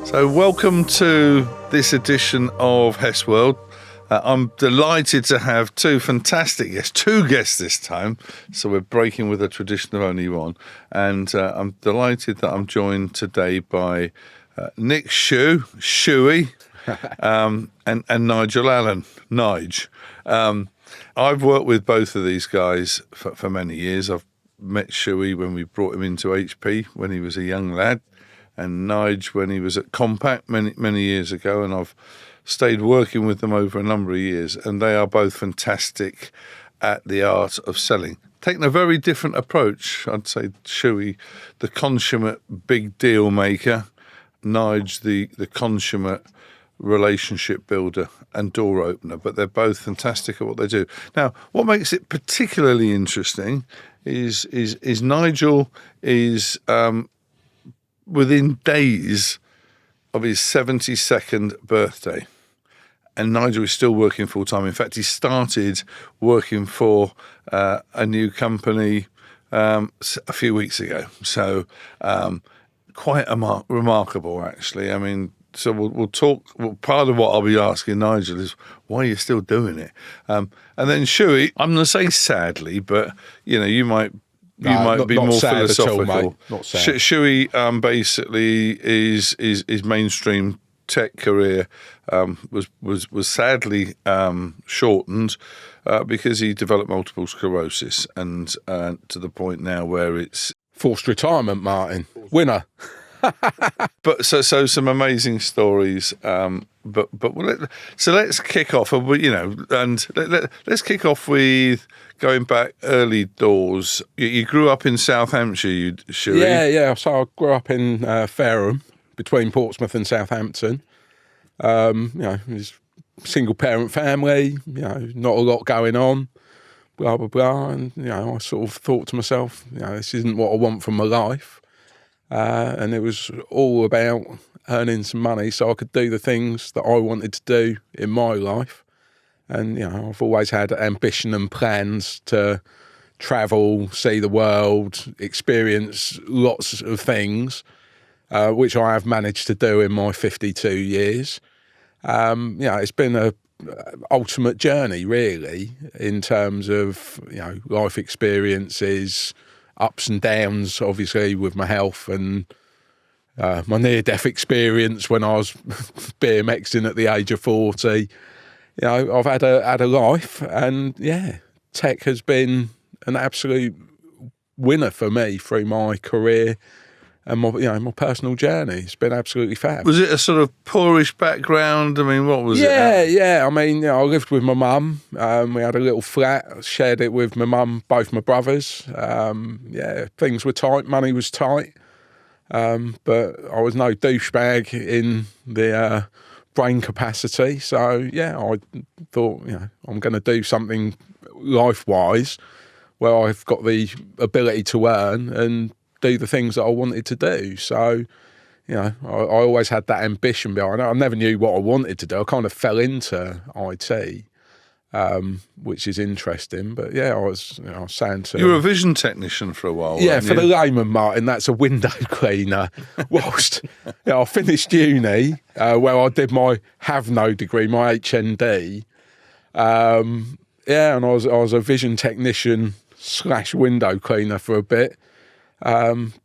So welcome to this edition of Hess World. I'm delighted to have two fantastic guests, two guests this time. So we're breaking with a tradition of only one. And I'm delighted that I'm joined today by Nick Shue, Shuey, and Nigel Allen, Nige. I've worked with both of these guys for many years. I've met Shuey when we brought him into HP when he was a young lad, and Nige when he was at Compact many years ago, and I've stayed working with them over a number of years, and they are both fantastic at the art of selling. Taking a very different approach. I'd say Shuey, the consummate big deal maker, Nige, the consummate relationship builder and door opener, but they're both fantastic at what they do. Now, what makes it particularly interesting is Nigel is within days of his 72nd birthday, and Nigel is still working full time. In fact, he started working for a new company a few weeks ago. So quite remarkable, actually. I mean, so we'll talk. Well, part of what I'll be asking Nigel is why you're still doing it, and then Shuey, I'm going to say sadly, but you might be more philosophical. All, not sad. Shuey basically is mainstream tech career was sadly shortened because he developed multiple sclerosis, and to the point now where it's forced retirement. Martin, winner. But so some amazing stories. But let's kick off. Let's kick off with going back early doors. You grew up in South Hampshire, Shuey? Yeah. So I grew up in Fareham, between Portsmouth and Southampton. It was single parent family. Not a lot going on. Blah blah blah. And I sort of thought to myself, this isn't what I want from my life. And it was all about earning some money so I could do the things that I wanted to do in my life. And, I've always had ambition and plans to travel, see the world, experience lots of things, which I have managed to do in my 52 years. It's been a ultimate journey, really, in terms of, life experiences, ups and downs, obviously, with my health and my near-death experience when I was BMXing at the age of 40. I've had a life, and tech has been an absolute winner for me through my career and my personal journey. It's been absolutely fab. Was it a sort of poorish background? I mean, what was it? Yeah. I mean, I lived with my mum. We had a little flat. I shared it with my mum, both my brothers. Things were tight. Money was tight. But I was no douchebag in the brain capacity. So, I thought, I'm going to do something life-wise where I've got the ability to earn and do the things that I wanted to do. So, I always had that ambition behind it. I never knew what I wanted to do. I kind of fell into IT, which is interesting. But I was saying to... You were a vision technician for a while, yeah, for the layman, Martin, that's a window cleaner. Whilst I finished uni, where I did my have-no degree, my HND. And I was a vision technician / window cleaner for a bit.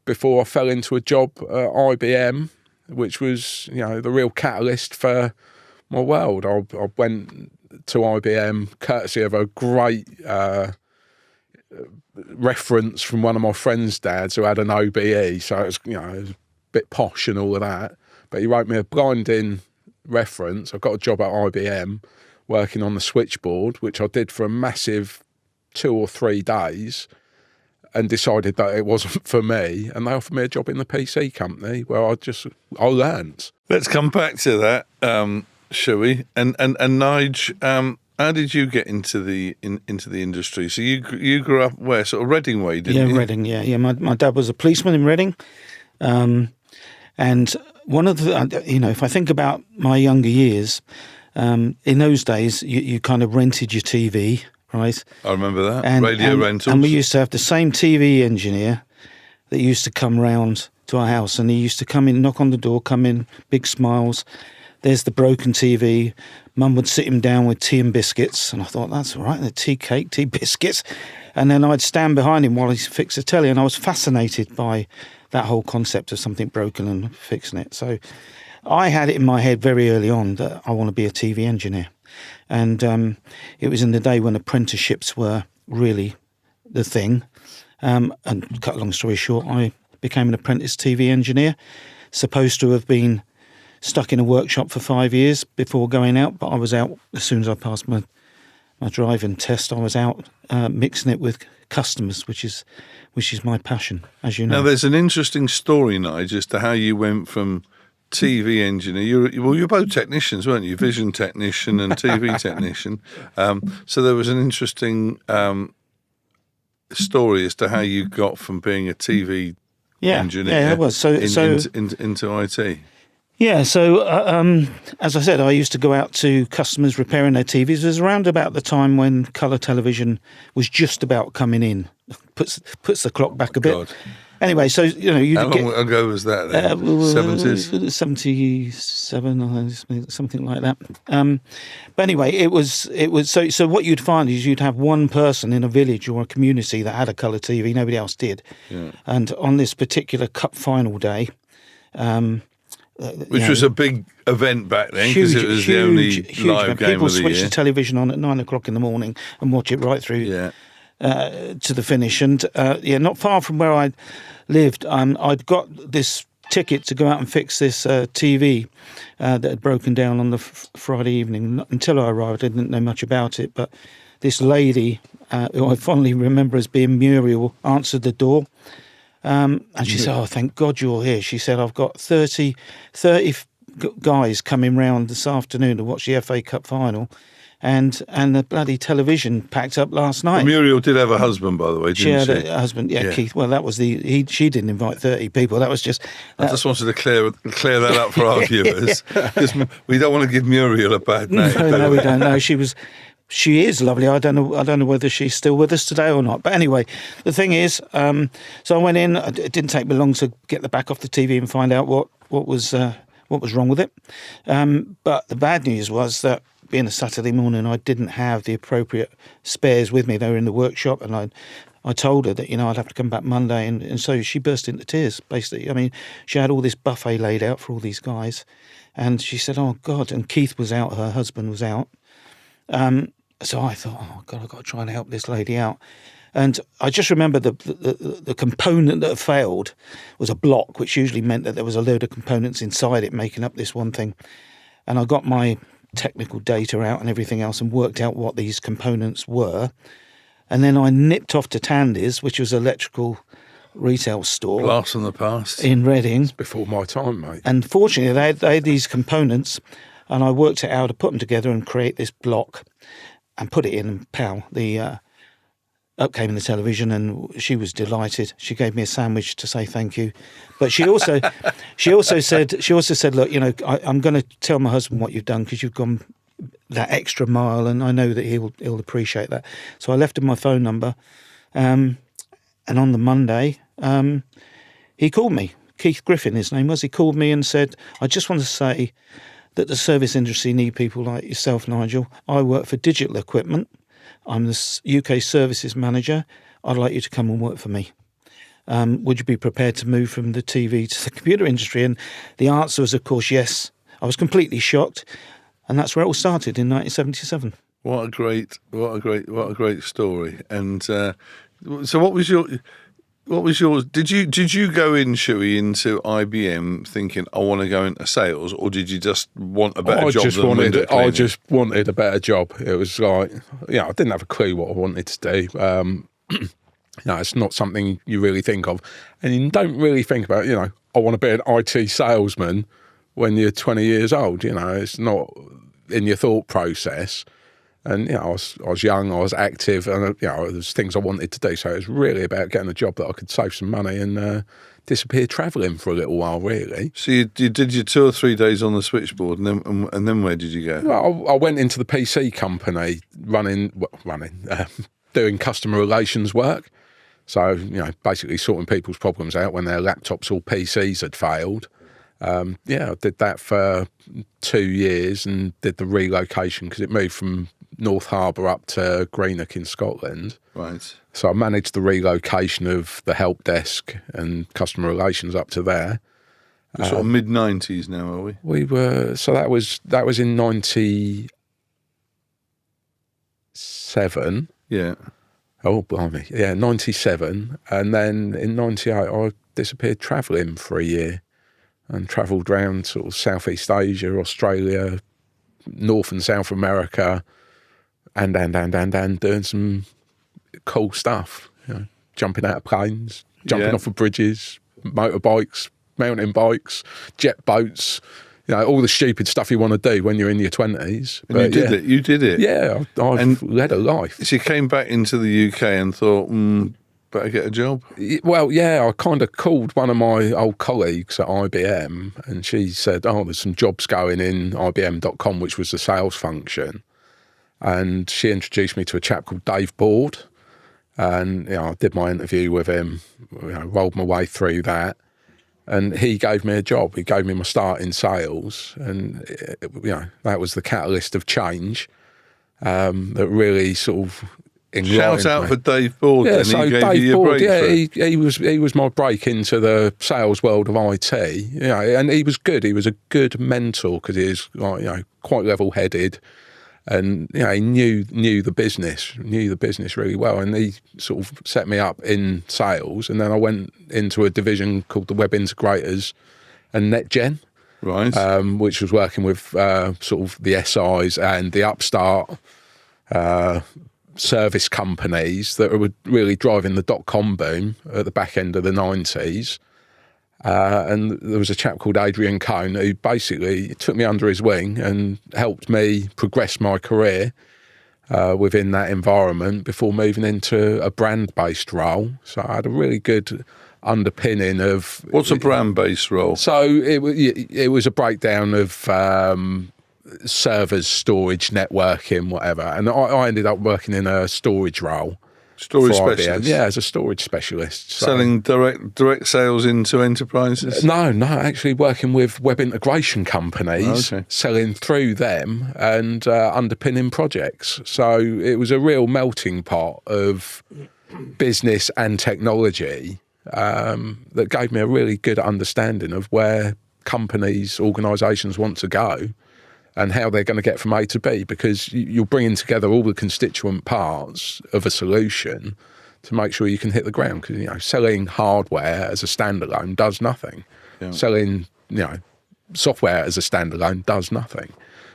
Before I fell into a job at IBM, which was, the real catalyst for my world. I went to IBM courtesy of a great reference from one of my friend's dads who had an OBE, so it was, it was a bit posh and all of that. But he wrote me a blinding reference. I got a job at IBM working on the switchboard, which I did for a massive 2 or 3 days, and decided that it wasn't for me, and they offered me a job in the PC company where I learned. Let's come back to that, Shuey, and Nige. How did you get into the industry? So you grew up where, sort of Reading way, didn't you? Yeah, Reading. Yeah. My dad was a policeman in Reading, and one of the if I think about my younger years, in those days you kind of rented your TV. Right. I remember that. Radio rentals. And we used to have the same TV engineer that used to come round to our house, and he used to come in, knock on the door, come in, big smiles. There's the broken TV. Mum would sit him down with tea and biscuits, and I thought, that's all right, the tea cake, tea biscuits. And then I'd stand behind him while he fixed the telly, and I was fascinated by that whole concept of something broken and fixing it. So I had it in my head very early on that I want to be a TV engineer. And it was in the day when apprenticeships were really the thing. And cut a long story short, I became an apprentice TV engineer, supposed to have been stuck in a workshop for 5 years before going out, but I was out as soon as I passed my driving test. I was out mixing it with customers, which is my passion, as you know. Now, there's an interesting story, Nigel, as to how you went from TV engineer. You're both technicians, weren't you? Vision technician and TV technician. So there was an interesting story as to how you got from being a TV engineer it was. into IT. Yeah, so as I said, I used to go out to customers repairing their TVs. It was around about the time when colour television was just about coming in. Puts the clock back a bit. God. Anyway, so you how long ago was that? 70s, 77, something like that. But anyway, it was so. What you'd find is you'd have one person in a village or a community that had a colour TV. Nobody else did. Yeah. And on this particular cup final day. Which was a big event back then because it was the only live game People of the year. switched the television on at 9 o'clock in the morning and watch it right through to the finish. And not far from where I lived, I'd got this ticket to go out and fix this TV that had broken down on the Friday evening. Until I arrived, I didn't know much about it, but this lady, who I fondly remember as being Muriel, answered the door. And she said, "Oh, thank God you're here." She said, "I've got 30 guys coming round this afternoon to watch the FA Cup final, and the bloody television packed up last night." Well, Muriel did have a husband, by the way, didn't she? She had a husband, Keith. Well, that was she didn't invite 30 people. That was just... I just wanted to clear that up for our viewers, because we don't want to give Muriel a bad name. No, we don't know. She is lovely. I don't know whether she's still with us today or not. But anyway, the thing is, so I went in. It didn't take me long to get the back off the TV and find out what was wrong with it. But the bad news was that being a Saturday morning, I didn't have the appropriate spares with me. They were in the workshop, and I told her that I'd have to come back Monday, and so she burst into tears. Basically, I mean, she had all this buffet laid out for all these guys, and she said, "Oh God!" And Keith was out. Her husband was out. So I thought, oh God, I've got to try and help this lady out. And I just remember the component that failed was a block, which usually meant that there was a load of components inside it making up this one thing. And I got my technical data out and everything else and worked out what these components were. And then I nipped off to Tandy's, which was an electrical retail store. Blast from the past. In Reading. It's before my time, mate. And fortunately, they had these components, and I worked it out to put them together and create this block and put it in, and pow, up came in the television, and she was delighted. She gave me a sandwich to say thank you, but she also said, "Look, I'm going to tell my husband what you've done because you've gone that extra mile, and I know that he'll appreciate that." So I left him my phone number, and on the Monday, he called me. Keith Griffin, his name was. He called me and said, "I just want to say that the service industry need people like yourself, Nigel. I work for Digital Equipment. I'm the UK Services Manager. I'd like you to come and work for me. Would you be prepared to move from the TV to the computer industry?" And the answer was, of course, yes. I was completely shocked, and that's where it all started in 1977. What a great story. And so, what was yours? Did you go in, Shue, into IBM thinking I want to go into sales, or did you just want a better job? I just wanted a better job. It was like, I didn't have a clue what I wanted to do. It's not something you really think of, and you don't really think about. I want to be an IT salesman when you're 20 years old. It's not in your thought process. And I was young, I was active, and there was things I wanted to do. So it was really about getting a job that I could save some money and disappear travelling for a little while. Really. So you did your 2 or 3 days on the switchboard, and then where did you go? Well, I went into the PC company, running, doing customer relations work. So, basically sorting people's problems out when their laptops or PCs had failed. I did that for 2 years and did the relocation because it moved from North Harbour up to Greenock in Scotland. Right. So I managed the relocation of the help desk and customer relations up to there. We're sort of mid-90s now, are we? We were, so that was in 97. Yeah. Oh, blimey. Yeah, 97. And then in 98, I disappeared travelling for a year and travelled around sort of Southeast Asia, Australia, North and South America, and doing some cool stuff. Jumping out of planes, jumping off of bridges, motorbikes, mountain bikes, jet boats, all the stupid stuff you want to do when you're in your 20s. And you did it. Yeah, I've led a life. So you came back into the UK and thought, better get a job? Well, yeah, I kind of called one of my old colleagues at IBM and she said, there's some jobs going in IBM.com, which was the sales function. And she introduced me to a chap called Dave Board. And I did my interview with him, rolled my way through that. And he gave me a job. He gave me my start in sales. And, that was the catalyst of change that really sort of enlivened Shout out me. for Dave Board. Yeah, then. so He gave Dave you your Board, breakthrough. he was my break into the sales world of IT. And he was good. He was a good mentor because he was quite level-headed. And he knew the business really well, and he sort of set me up in sales. And then I went into a division called the Web Integrators and NetGen, Right. which was working with sort of the SIs and the upstart service companies that were really driving the dot-com boom at the back end of the 90s. And there was a chap called Adrian Cohn who basically took me under his wing and helped me progress my career within that environment before moving into a brand-based role. So I had a really good underpinning of... What's a brand-based role? So it was a breakdown of servers, storage, networking, whatever. And I ended up working in a storage role. Storage for IBM. specialist? Yeah, as a storage specialist. So. Selling direct sales into enterprises? No, actually working with web integration companies, Okay. selling through them and underpinning projects. So it was a real melting pot of business and technology that gave me a really good understanding of where companies, organisations want to go and how they're going to get from A to B, because you're bringing together all the constituent parts of a solution to make sure you can hit the ground. Because, selling hardware as a standalone does nothing. Yeah. Selling, software as a standalone does nothing.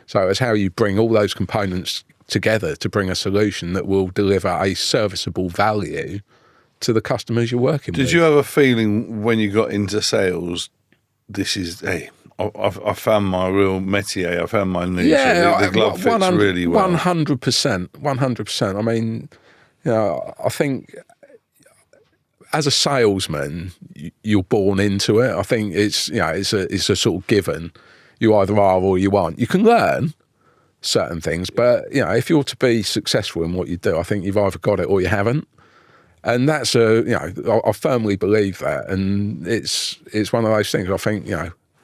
So it's how you bring all those components together to bring a solution that will deliver a serviceable value to the customers you're working with. Did you have a feeling when you got into sales, I found my real métier, I found my niche, the glove fits really well? 100%. I mean, I think as a salesman, you're born into it. I think it's a sort of given. You either are or you aren't. You can learn certain things, but if you're to be successful in what you do, I think you've either got it or you haven't. And that's I firmly believe that, and it's one of those things. I think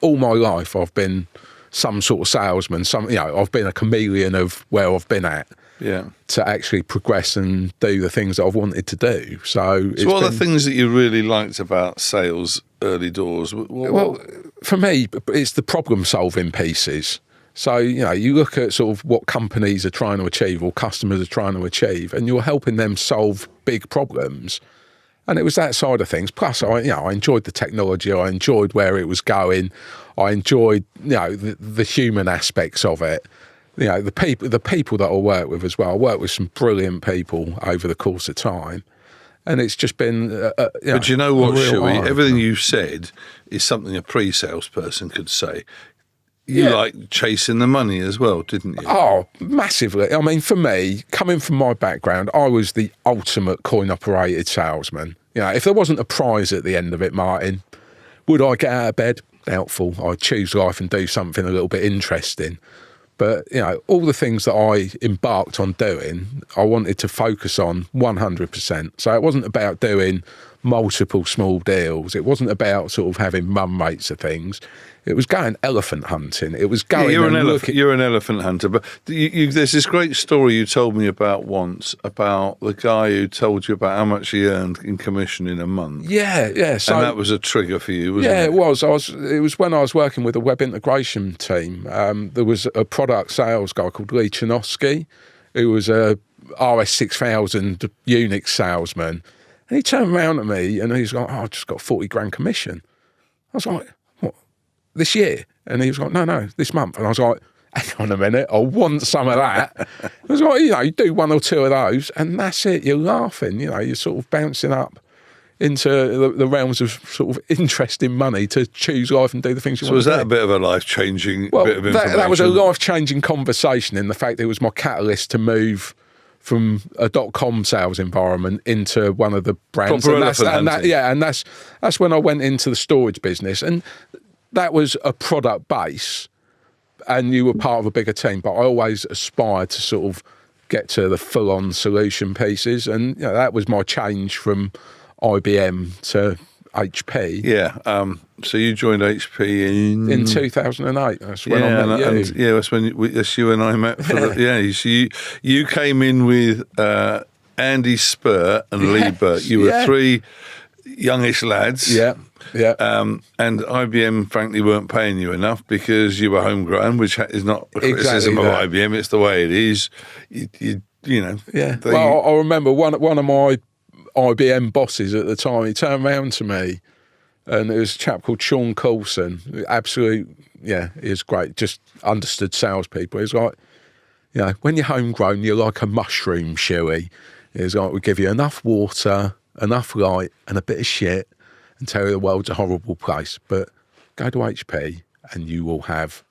all my life I've been some sort of salesman. I've been a chameleon of where I've been at. Yeah. To actually progress and do the things that I've wanted to do. So what are the things that you really liked about sales early doors? Well, for me, it's the problem-solving pieces. So, you look at sort of what companies are trying to achieve or customers are trying to achieve, and you're helping them solve big problems. And it was that side of things. Plus, I enjoyed the technology. I enjoyed where it was going. I enjoyed, the human aspects of it. The people that I work with as well. I work with some brilliant people over the course of time. And it's just been, But you know what, Shue? eye-opener. Everything you said is something a pre-sales person could say. You like chasing the money as well, didn't you? Oh, massively. I mean, for me, coming from my background, I was the ultimate coin-operated salesman. If there wasn't a prize at the end of it, Martin, would I get out of bed? Doubtful. I'd choose life and do something a little bit interesting. But, all the things that I embarked on doing, I wanted to focus on 100%. So it wasn't about doing multiple small deals. It wasn't about sort of having run rates of things. It was going elephant hunting. It was going. You're an elephant hunter, but there's this great story you told me about once about the guy who told you about how much he earned in commission in a month. Yeah. So and that was a trigger for you, wasn't it? Yeah, it was. It was when I was working with a web integration team. There was a product sales guy called Lee Chinosky, who was a RS6000 Unix salesman. And he turned around at me and he's like, I've just got 40 grand commission. I was like, what, this year? And he was like, no, this month. And I was like, hang on a minute, I want some of that. I was like, you do one or two of those and that's it. You're laughing, you're sort of bouncing up into the realms of sort of interesting money to choose life and do the things you want to do. So was that a bit of a life-changing bit of information? That was a life-changing conversation in the fact that it was my catalyst to move from a .com sales environment into one of the brands. Proper And that's when I went into the storage business. And that was a product base and you were part of a bigger team. But I always aspired to sort of get to the full-on solution pieces. And that was my change from IBM to HP. Yeah. So you joined HP in 2008. That's when I met you. That's when you and I met. So you came in with Andy Spur and Lee Burt. You were three youngish lads. Yeah. And IBM, frankly, weren't paying you enough because you were homegrown, which is not a criticism of IBM. It's the way it is. Well, I remember one of my IBM bosses at the time, he turned round to me and it was a chap called Sean Coulson. Absolute, he was great, just understood salespeople. He was like, when you're homegrown, you're like a mushroom, Shuey. He was like, we give you enough water, enough light and a bit of shit and tell you the world's a horrible place. But go to HP and you will have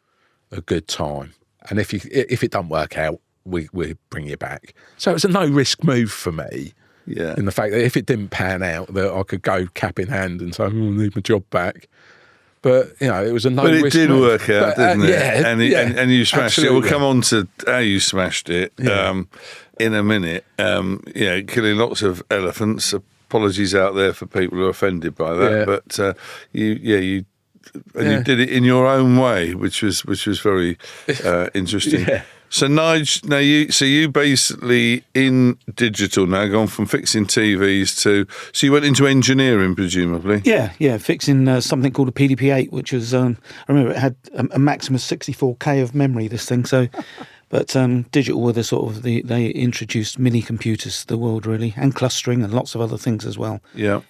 a good time. And if it doesn't work out, we bring you back. So it was a no-risk move for me. Yeah. In the fact that if it didn't pan out, that I could go cap in hand and say, I need my job back. But, it was a no-risk But it did work out, didn't it? And you smashed absolutely. it. We'll come on to how you smashed it in a minute. Killing lots of elephants. Apologies out there for people who are offended by that. Yeah. But you did it in your own way, which was very interesting. Yeah. So Nigel, you basically in digital now, gone from fixing TVs to. So you went into engineering, presumably. Yeah, fixing something called a PDP-8, which was I remember it had a maximum of 64K of memory. This thing, so. But digital were they introduced mini computers to the world really, and clustering and lots of other things as well. Yeah.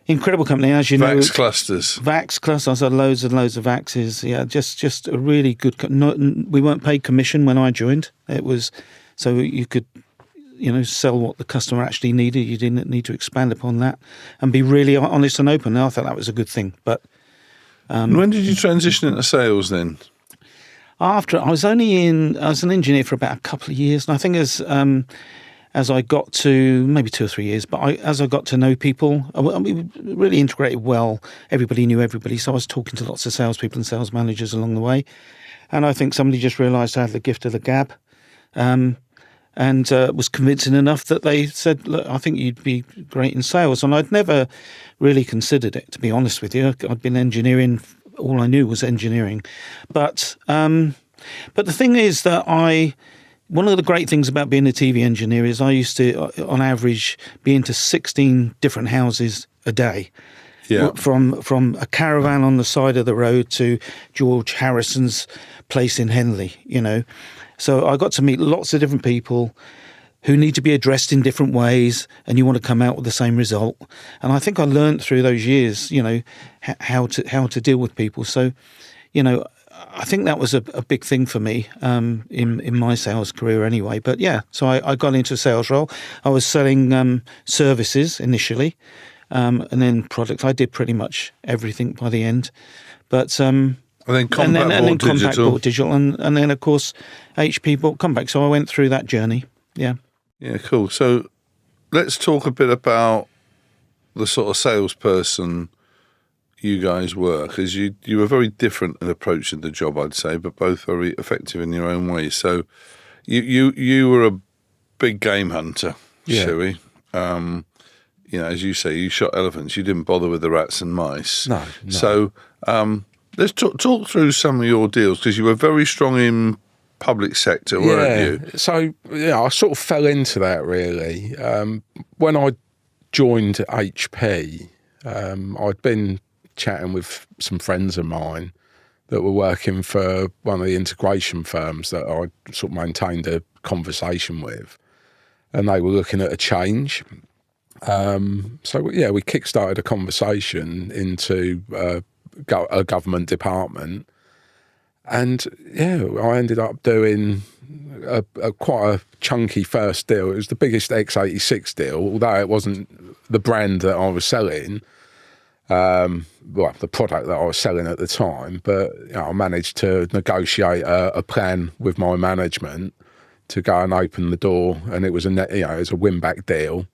Incredible company, as you know. VAX clusters. VAX clusters. I had loads and loads of VAXes. Yeah, just a really good. We weren't paid commission when I joined. It was so you could, sell what the customer actually needed. You didn't need to expand upon that and be really honest and open. And I thought that was a good thing. But when did you transition into sales then? After I was an engineer for about a couple of years, and I think as I got to maybe 2 or 3 years, but as I got to know people, we really integrated well. Everybody knew everybody, so I was talking to lots of salespeople and sales managers along the way. And I think somebody just realised I had the gift of the gab, and was convincing enough that they said, "Look, I think you'd be great in sales." And I'd never really considered it, to be honest with you. I'd been engineering. All I knew was engineering, but the thing is that one of the great things about being a TV engineer is I used to, on average, be into 16 different houses a day. Yeah. From a caravan on the side of the road to George Harrison's place in Henley, So I got to meet lots of different people who need to be addressed in different ways, and you want to come out with the same result. And I think I learned through those years, how to deal with people. So, I think that was a big thing for me in my sales career anyway. But yeah, so I got into a sales role. I was selling services initially, and then products. I did pretty much everything by the end. But and then compact bought digital, and then of course HP bought compact. So I went through that journey. Yeah. Yeah, cool. So let's talk a bit about the sort of salesperson you guys were, because you were very different in approaching the job, I'd say, but both very effective in your own way. So you were a big game hunter, Shue. As you say, you shot elephants. You didn't bother with the rats and mice. No. So let's talk through some of your deals, because you were very strong in public sector, weren't you? So I sort of fell into that really. When I joined HP, I'd been chatting with some friends of mine that were working for one of the integration firms that I sort of maintained a conversation with, and they were looking at a change. We kick-started a conversation into a government department, and I ended up doing a quite a chunky first deal. It was the biggest x86 deal, although it wasn't the brand that I was selling, the product that I was selling at the time. But I managed to negotiate a plan with my management to go and open the door, and it was it was a win-back deal.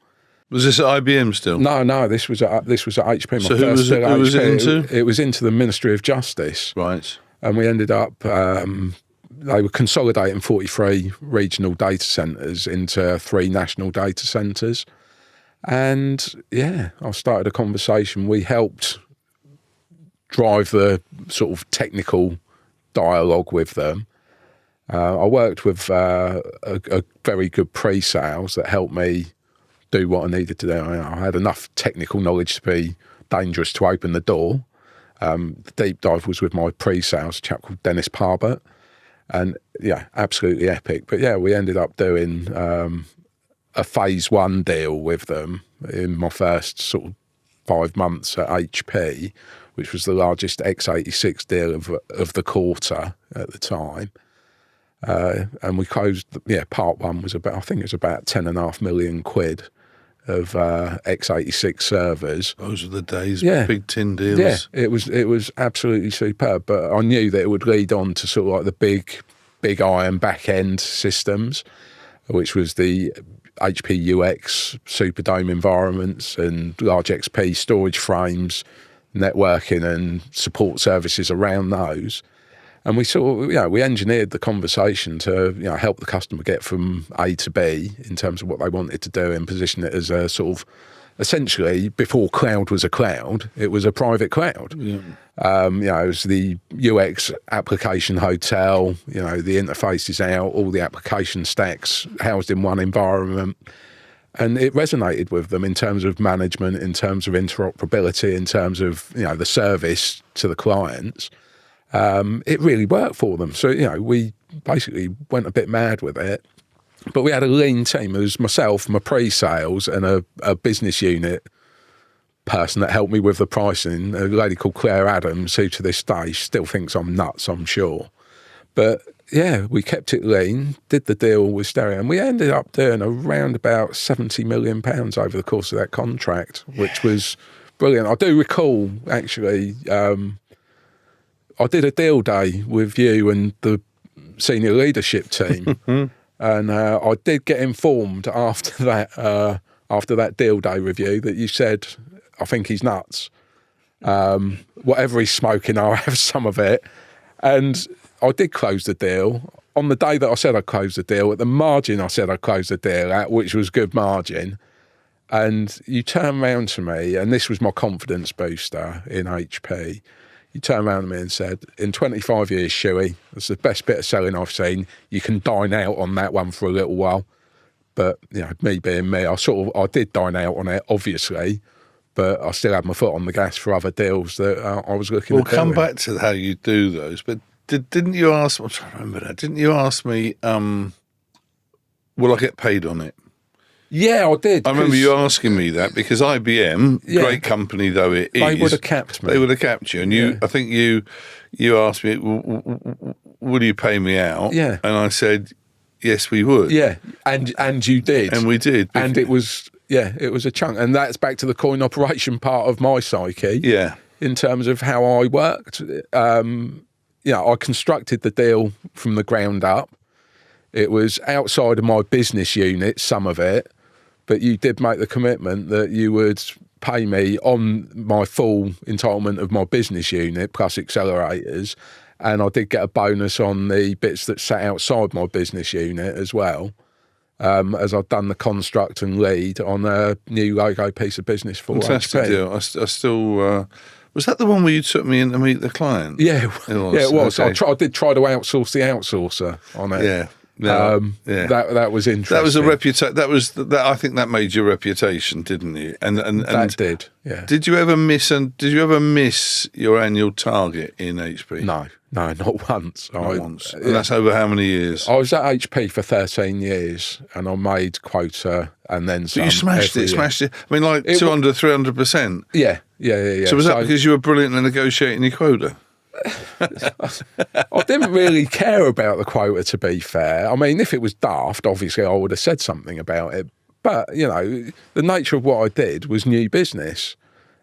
Was this at IBM still? No, this was at HP. So who was it into? It was into the Ministry of Justice. Right. And we ended up, they were consolidating 43 regional data centres into 3 national data centres. And I started a conversation. We helped drive the sort of technical dialogue with them. I worked with a very good pre-sales that helped me do what I needed to do. I had enough technical knowledge to be dangerous to open the door. The deep dive was with my pre-sales, a chap called Dennis Parbert, and absolutely epic. But we ended up doing a phase 1 deal with them in my first sort of 5 months at HP, which was the largest x86 deal of the quarter at the time. And we closed, part 1 was about, I think it was about 10.5 million quid of x86 servers. Those were the days, big tin deals. Yeah, it was absolutely superb. But I knew that it would lead on to sort of like the big iron back end systems, which was the HP UX Superdome environments and large XP storage frames, networking and support services around those. And we sort of, we engineered the conversation to, help the customer get from A to B in terms of what they wanted to do and position it as a sort of, essentially, before cloud was a cloud, it was a private cloud. Yeah. It was the UX application hotel, the interface is out, all the application stacks housed in one environment. And it resonated with them in terms of management, in terms of interoperability, in terms of, the service to the clients. It really worked for them. So, we basically went a bit mad with it. But we had a lean team. It was myself, my pre-sales, and a business unit person that helped me with the pricing, a lady called Claire Adams, who to this day still thinks I'm nuts, I'm sure. But, we kept it lean, did the deal with Stereo, and we ended up doing around about £70 million over the course of that contract, which was brilliant. I do recall, actually, I did a deal day with you and the senior leadership team, and I did get informed after that deal day review that you said, I think he's nuts. Whatever he's smoking, I'll have some of it. And I did close the deal. On the day that I said I closed the deal, at the margin I said I closed the deal at, which was good margin. And you turned round to me, and this was my confidence booster in HP. You turned around to me and said, in 25 years, Shue, that's the best bit of selling I've seen. You can dine out on that one for a little while. But, me being me, I did dine out on it, obviously, but I still had my foot on the gas for other deals that I was looking at. We'll come back to how you do those, but didn't you ask, I'm trying to remember that, didn't you ask me, will I get paid on it? Yeah, I did. I remember you asking me that because IBM, great company though it is, they would have capped me. They would have capped you, and I think you asked me, "Will you pay me out?" Yeah, and I said, "Yes, we would." Yeah, and you did, and we did, and it was a chunk, and that's back to the coin operation part of my psyche. Yeah, in terms of how I worked, I constructed the deal from the ground up. It was outside of my business unit, some of it. But you did make the commitment that you would pay me on my full entitlement of my business unit plus accelerators, and I did get a bonus on the bits that sat outside my business unit as well, as I've done the construct and lead on a new logo piece of business for Fantastic HP. deal. I still... was that the one where you took me in to meet the client? Yeah, it was. Okay. I did try to outsource the outsourcer on it. Yeah. No, That was interesting. That was a reputation. I think that made your reputation, didn't you? And that did. Yeah. Did you ever miss your annual target in HP? No, not once. Not once. And that's over how many years? I was at HP for 13 years, and I made quota and then some. But you smashed it. I mean, like 200, 300%. Yeah. So was that because you were brilliant at negotiating your quota? I didn't really care about the quota, to be fair. I mean, if it was daft, obviously I would have said something about it. But, the nature of what I did was new business.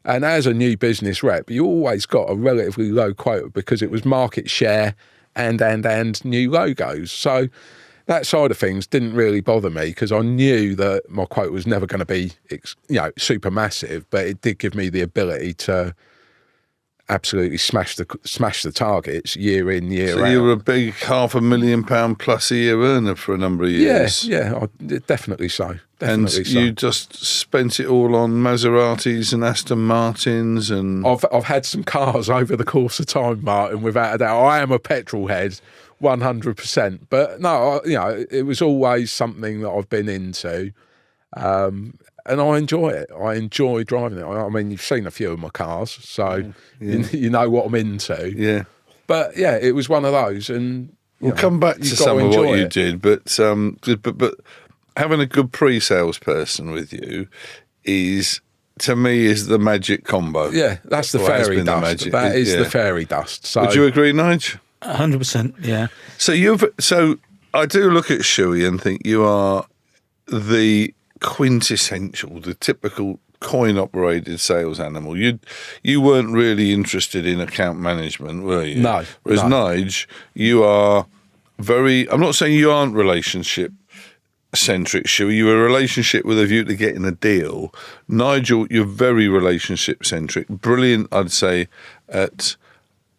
And as a new business rep, you always got a relatively low quota because it was market share and new logos. So that side of things didn't really bother me because I knew that my quota was never going to be, super massive, but it did give me the ability to absolutely smash the targets year in, year out. So you were a big £500,000 plus a year earner for a number of years. Yeah, definitely so. You just spent it all on Maseratis and Aston Martins, and I've had some cars over the course of time, Martin. Without a doubt, I am a petrol head, 100%. But no, it was always something that I've been into. And I enjoy it. I enjoy driving it. I mean, you've seen a few of my cars, so you know what I'm into. Yeah. But yeah, it was one of those. And we'll come back to some of what you did. But having a good pre-sales person with you to me, is the magic combo. Yeah, that's the fairy dust. That is the fairy dust. So, would you agree, Nigel? 100%. Yeah. So I do look at Shue and think you are the quintessential, the typical coin-operated sales animal. You weren't really interested in account management, were you? No. Whereas Nigel, you are very... I'm not saying you aren't relationship-centric, Shue. You're a relationship with a view to getting a deal. Nigel, you're very relationship-centric. Brilliant, I'd say, at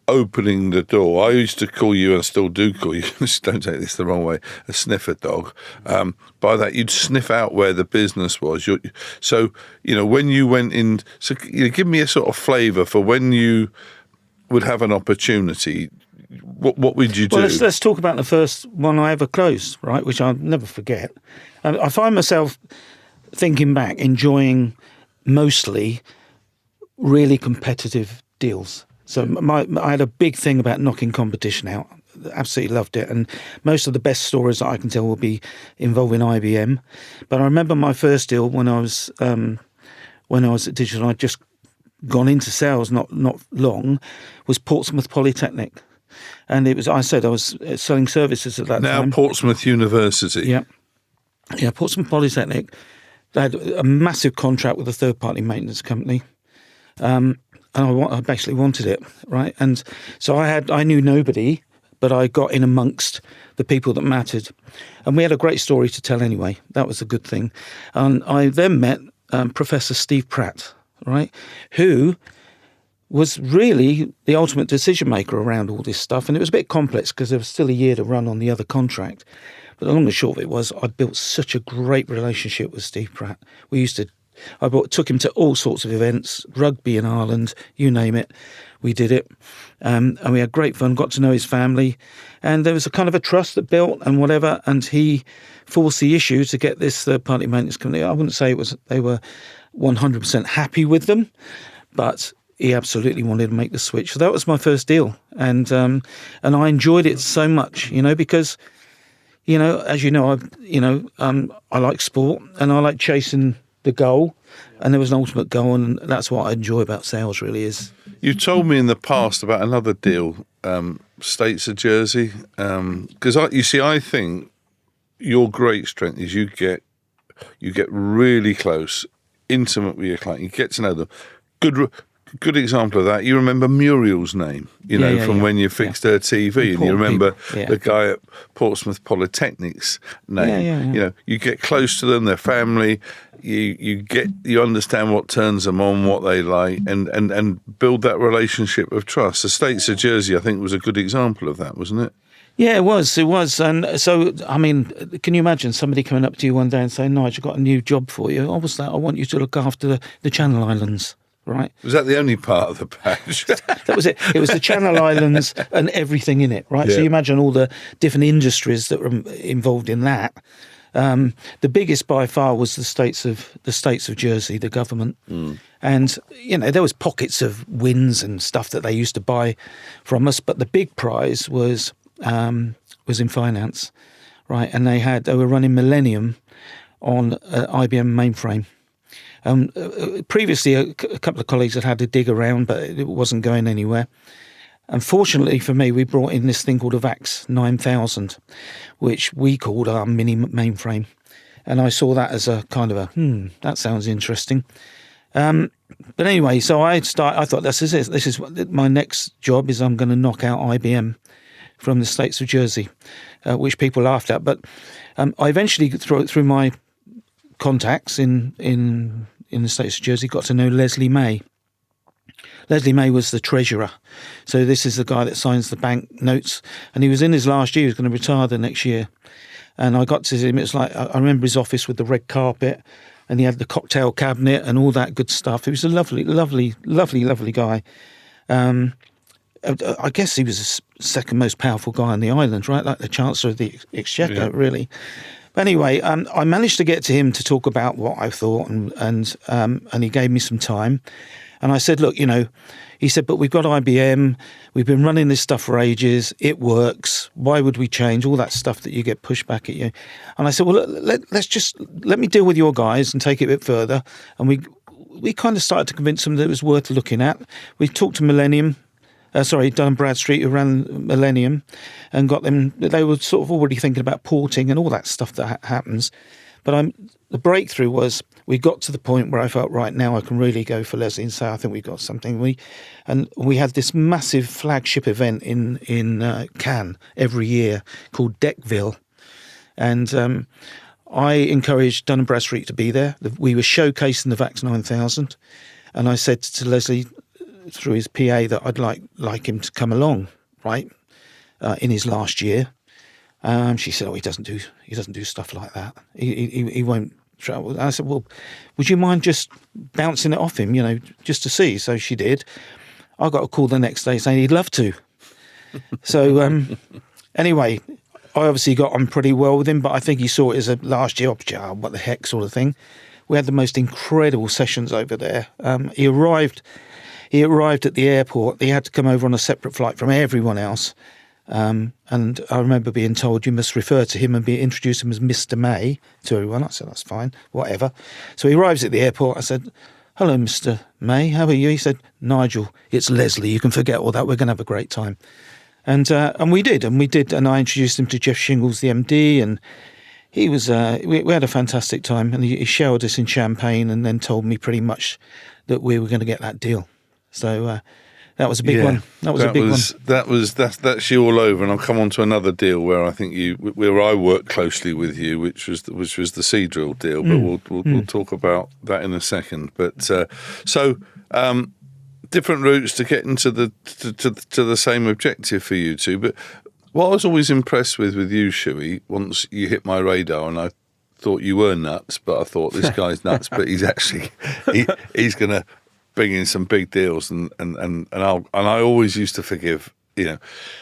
opening the door. I used to call you, and still do call you, don't take this the wrong way, a sniffer dog. By that, you'd sniff out where the business was. When you went in, give me a sort of flavour for when you would have an opportunity. What would you do? Well, let's talk about the first one I ever closed, right, which I'll never forget. I find myself thinking back, enjoying mostly really competitive deals. So I had a big thing about knocking competition out. Absolutely loved it. And most of the best stories that I can tell will be involving IBM. But I remember my first deal when I was at Digital, I'd just gone into sales not long, was Portsmouth Polytechnic. And I was selling services at that time. Now Portsmouth University. Yeah. Yeah, Portsmouth Polytechnic. They had a massive contract with a third-party maintenance company. And I basically wanted it, right? And so I knew nobody, but I got in amongst the people that mattered. And we had a great story to tell anyway. That was a good thing. And I then met Professor Steve Pratt, right, who was really the ultimate decision maker around all this stuff. And it was a bit complex because there was still a year to run on the other contract. But the long and short of it was I built such a great relationship with Steve Pratt. I took him to all sorts of events, rugby in Ireland, you name it. We did it. And we had great fun, got to know his family. And there was a kind of a trust that built and whatever. And he forced the issue to get this third-party maintenance company. I wouldn't say they were 100% happy with them, but he absolutely wanted to make the switch. So that was my first deal. And I enjoyed it so much, because, as you know, I like sport and I like chasing the goal, and there was an ultimate goal, and that's what I enjoy about sales. Really is. You told me in the past about another deal, States of Jersey, because I think your great strength is you get really close, intimate with your client. You get to know them. good example of that. You remember Muriel's name, from when you fixed her TV, and you remember the guy at Portsmouth Polytechnic's name. You get close to them, their family. You understand what turns them on, what they like, and build that relationship of trust. The States of Jersey, I think, was a good example of that, wasn't it? Yeah, it was. And so, I mean, can you imagine somebody coming up to you one day and saying, Nigel, I've got a new job for you. What's that? I want you to look after the Channel Islands, right? Was that the only part of the patch? That was it. It was the Channel Islands and everything in it, right? Yeah. So you imagine all the different industries that were involved in that. The biggest by far was the states of Jersey, the government. And, there was pockets of wins and stuff that they used to buy from us. But the big prize was in finance, right? And they were running Millennium on IBM mainframe. Previously, a couple of colleagues had a dig around, but it wasn't going anywhere. Unfortunately for me, we brought in this thing called a VAX 9000, which we called our mini mainframe. And I saw that as a kind of that sounds interesting. But anyway, so I thought, this is it. This is my next job is I'm going to knock out IBM from the States of Jersey, which people laughed at. But I eventually, through my contacts in the States of Jersey, got to know Leslie May. Leslie May was the treasurer. So this is the guy that signs the bank notes. And he was in his last year. He was going to retire the next year. And I got to see him. It's like, I remember his office with the red carpet, and he had the cocktail cabinet and all that good stuff. He was a lovely, lovely, lovely, lovely guy. I guess he was the second most powerful guy on the island, right? Like the Chancellor of the Exchequer, really. But anyway, I managed to get to him to talk about what I thought, and he gave me some time. And I said, look, he said, but we've got IBM. We've been running this stuff for ages. It works. Why would we change? All that stuff that you get pushed back at you. And I said, well, let me deal with your guys and take it a bit further. And we kind of started to convince them that it was worth looking at. We talked to Dun & Bradstreet, who ran Millennium, and got them. They were sort of already thinking about porting and all that stuff that happens. But the breakthrough was we got to the point where I felt, right, now I can really go for Leslie and say, I think we've got something. We had this massive flagship event in Cannes every year called Deckville. And I encouraged Dun & Bradstreet to be there. We were showcasing the VAX 9000. And I said to Leslie, through his PA, that I'd like him to come along, right, in his last year. She said, "Oh, he doesn't do stuff like that. He won't travel." I said, "Well, would you mind just bouncing it off him, just to see?" So she did. I got a call the next day saying he'd love to. So anyway, I obviously got on pretty well with him, but I think he saw it as a last year opportunity, what the heck sort of thing. We had the most incredible sessions over there. He arrived at the airport. He had to come over on a separate flight from everyone else. And I remember being told, you must refer to him and introduce him as Mr. May to everyone. I said, that's fine, whatever. So he arrives at the airport. I said, "Hello, Mr. May, how are you?" He said, "Nigel, it's Leslie. You can forget all that. We're going to have a great time." And we did. And I introduced him to Jeff Shingles, the MD, and he was. We had a fantastic time. And he showered us in champagne, and then told me pretty much that we were going to get that deal. So that was a big one. That's you all over. And I'll come on to another deal where I think where I worked closely with you, which was the Seadrill deal. But we'll talk about that in a second. But different routes to get into the same objective for you two. But what I was always impressed with you, Shue, once you hit my radar, and I thought you were nuts, but I thought this guy's nuts, but he's actually he's going to bring in some big deals, and I always used to forgive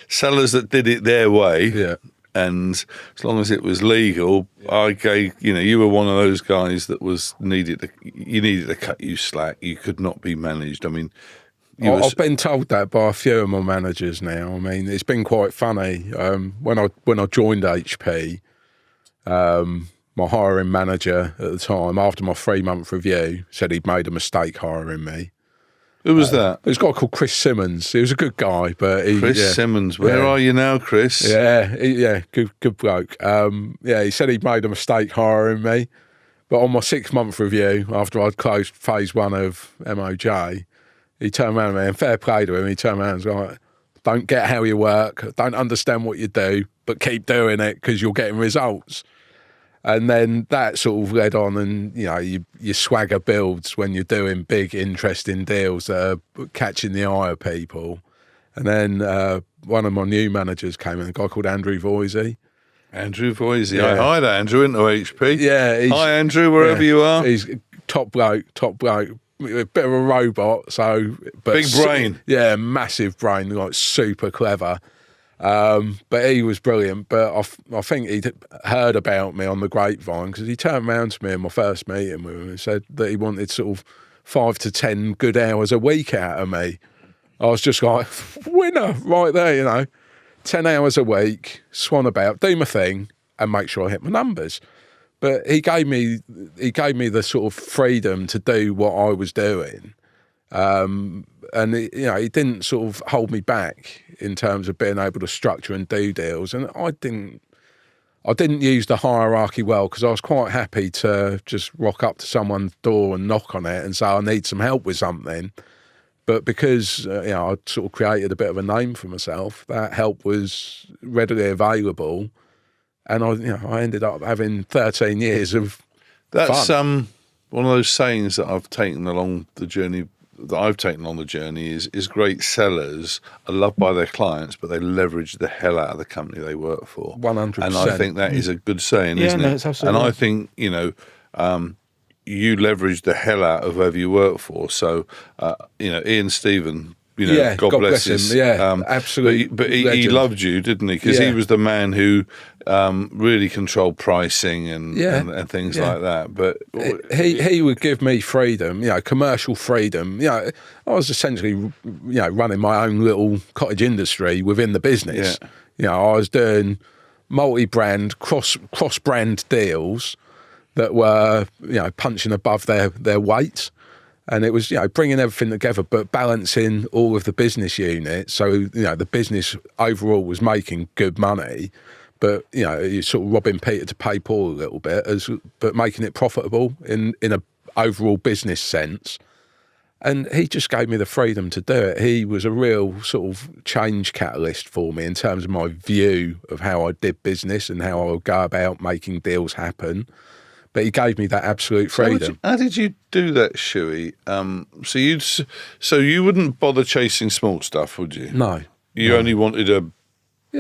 sellers that did it their way. Yeah. And as long as it was legal, I gave, you were one of those guys that needed to cut you slack. You could not be managed. I mean, I've been told that by a few of my managers now. I mean, it's been quite funny. When I joined HP, my hiring manager at the time, after my 3-month review, said he'd made a mistake hiring me. Who was that? It was a guy called Chris Simmons. He was a good guy, but Chris Simmons. Where are you now, Chris? Yeah, good bloke. He said he'd made a mistake hiring me, but on my 6-month review, after I'd closed phase 1 of MOJ, he turned around to me, and fair play to him, he turned around and was like, don't get how you work, don't understand what you do, but keep doing it because you're getting results. And then that sort of led on, and your swagger builds when you're doing big, interesting deals that are catching the eye of people. And then one of my new managers came in, a guy called Andrew Voisey. Andrew Voisey. Yeah. Hi there, Andrew, into HP. Yeah. Hi, Andrew, wherever you are. He's top bloke. A bit of a robot, but big brain. Massive brain, like super clever. But he was brilliant. But I think he'd heard about me on the grapevine, because he turned around to me in my first meeting with him and said that he wanted sort of 5 to 10 good hours a week out of me. I was just like, winner right there, 10 hours a week, swan about, do my thing, and make sure I hit my numbers. But he gave me the sort of freedom to do what I was doing, and he didn't sort of hold me back in terms of being able to structure and do deals. And I didn't use the hierarchy well, because I was quite happy to just rock up to someone's door and knock on it and say I need some help with something. But because I sort of created a bit of a name for myself, that help was readily available. And I ended up having 13 years of That's fun. One of those sayings that I've taken along the journey. Is great sellers are loved by their clients, but they leverage the hell out of the company they work for. 100%. And I think that is a good saying, isn't it? It's absolutely. And I think you leverage the hell out of whoever you work for. So Ian Stephen. God bless him. Absolutely. But he loved you, didn't he? Because he was the man who really controlled pricing and things like that. But he would give me freedom, commercial freedom. I was essentially, running my own little cottage industry within the business. I was doing multi-brand, cross-brand deals that were, punching above their weight. And it was, bringing everything together, but balancing all of the business units. So, the business overall was making good money, but, you're sort of robbing Peter to pay Paul a little bit, but making it profitable in a overall business sense. And he just gave me the freedom to do it. He was a real sort of change catalyst for me in terms of my view of how I did business and how I would go about making deals happen. But he gave me that absolute freedom. How did you do that, Shue? So you wouldn't bother chasing small stuff, would you? No. You only wanted to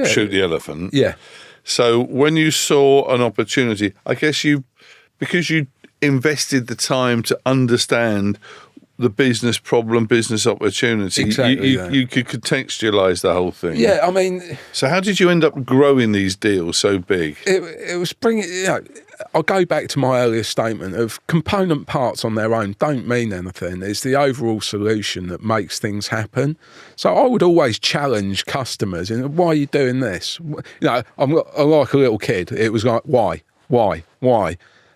shoot the elephant. Yeah. So when you saw an opportunity, I guess because you invested the time to understand the business problem, business opportunity, exactly, you could contextualise the whole thing. Yeah, I mean... So how did you end up growing these deals so big? It was bringing... I'll go back to my earlier statement of component parts on their own don't mean anything. It's the overall solution that makes things happen. So I would always challenge customers, why are you doing this? I'm like a little kid. It was like, why?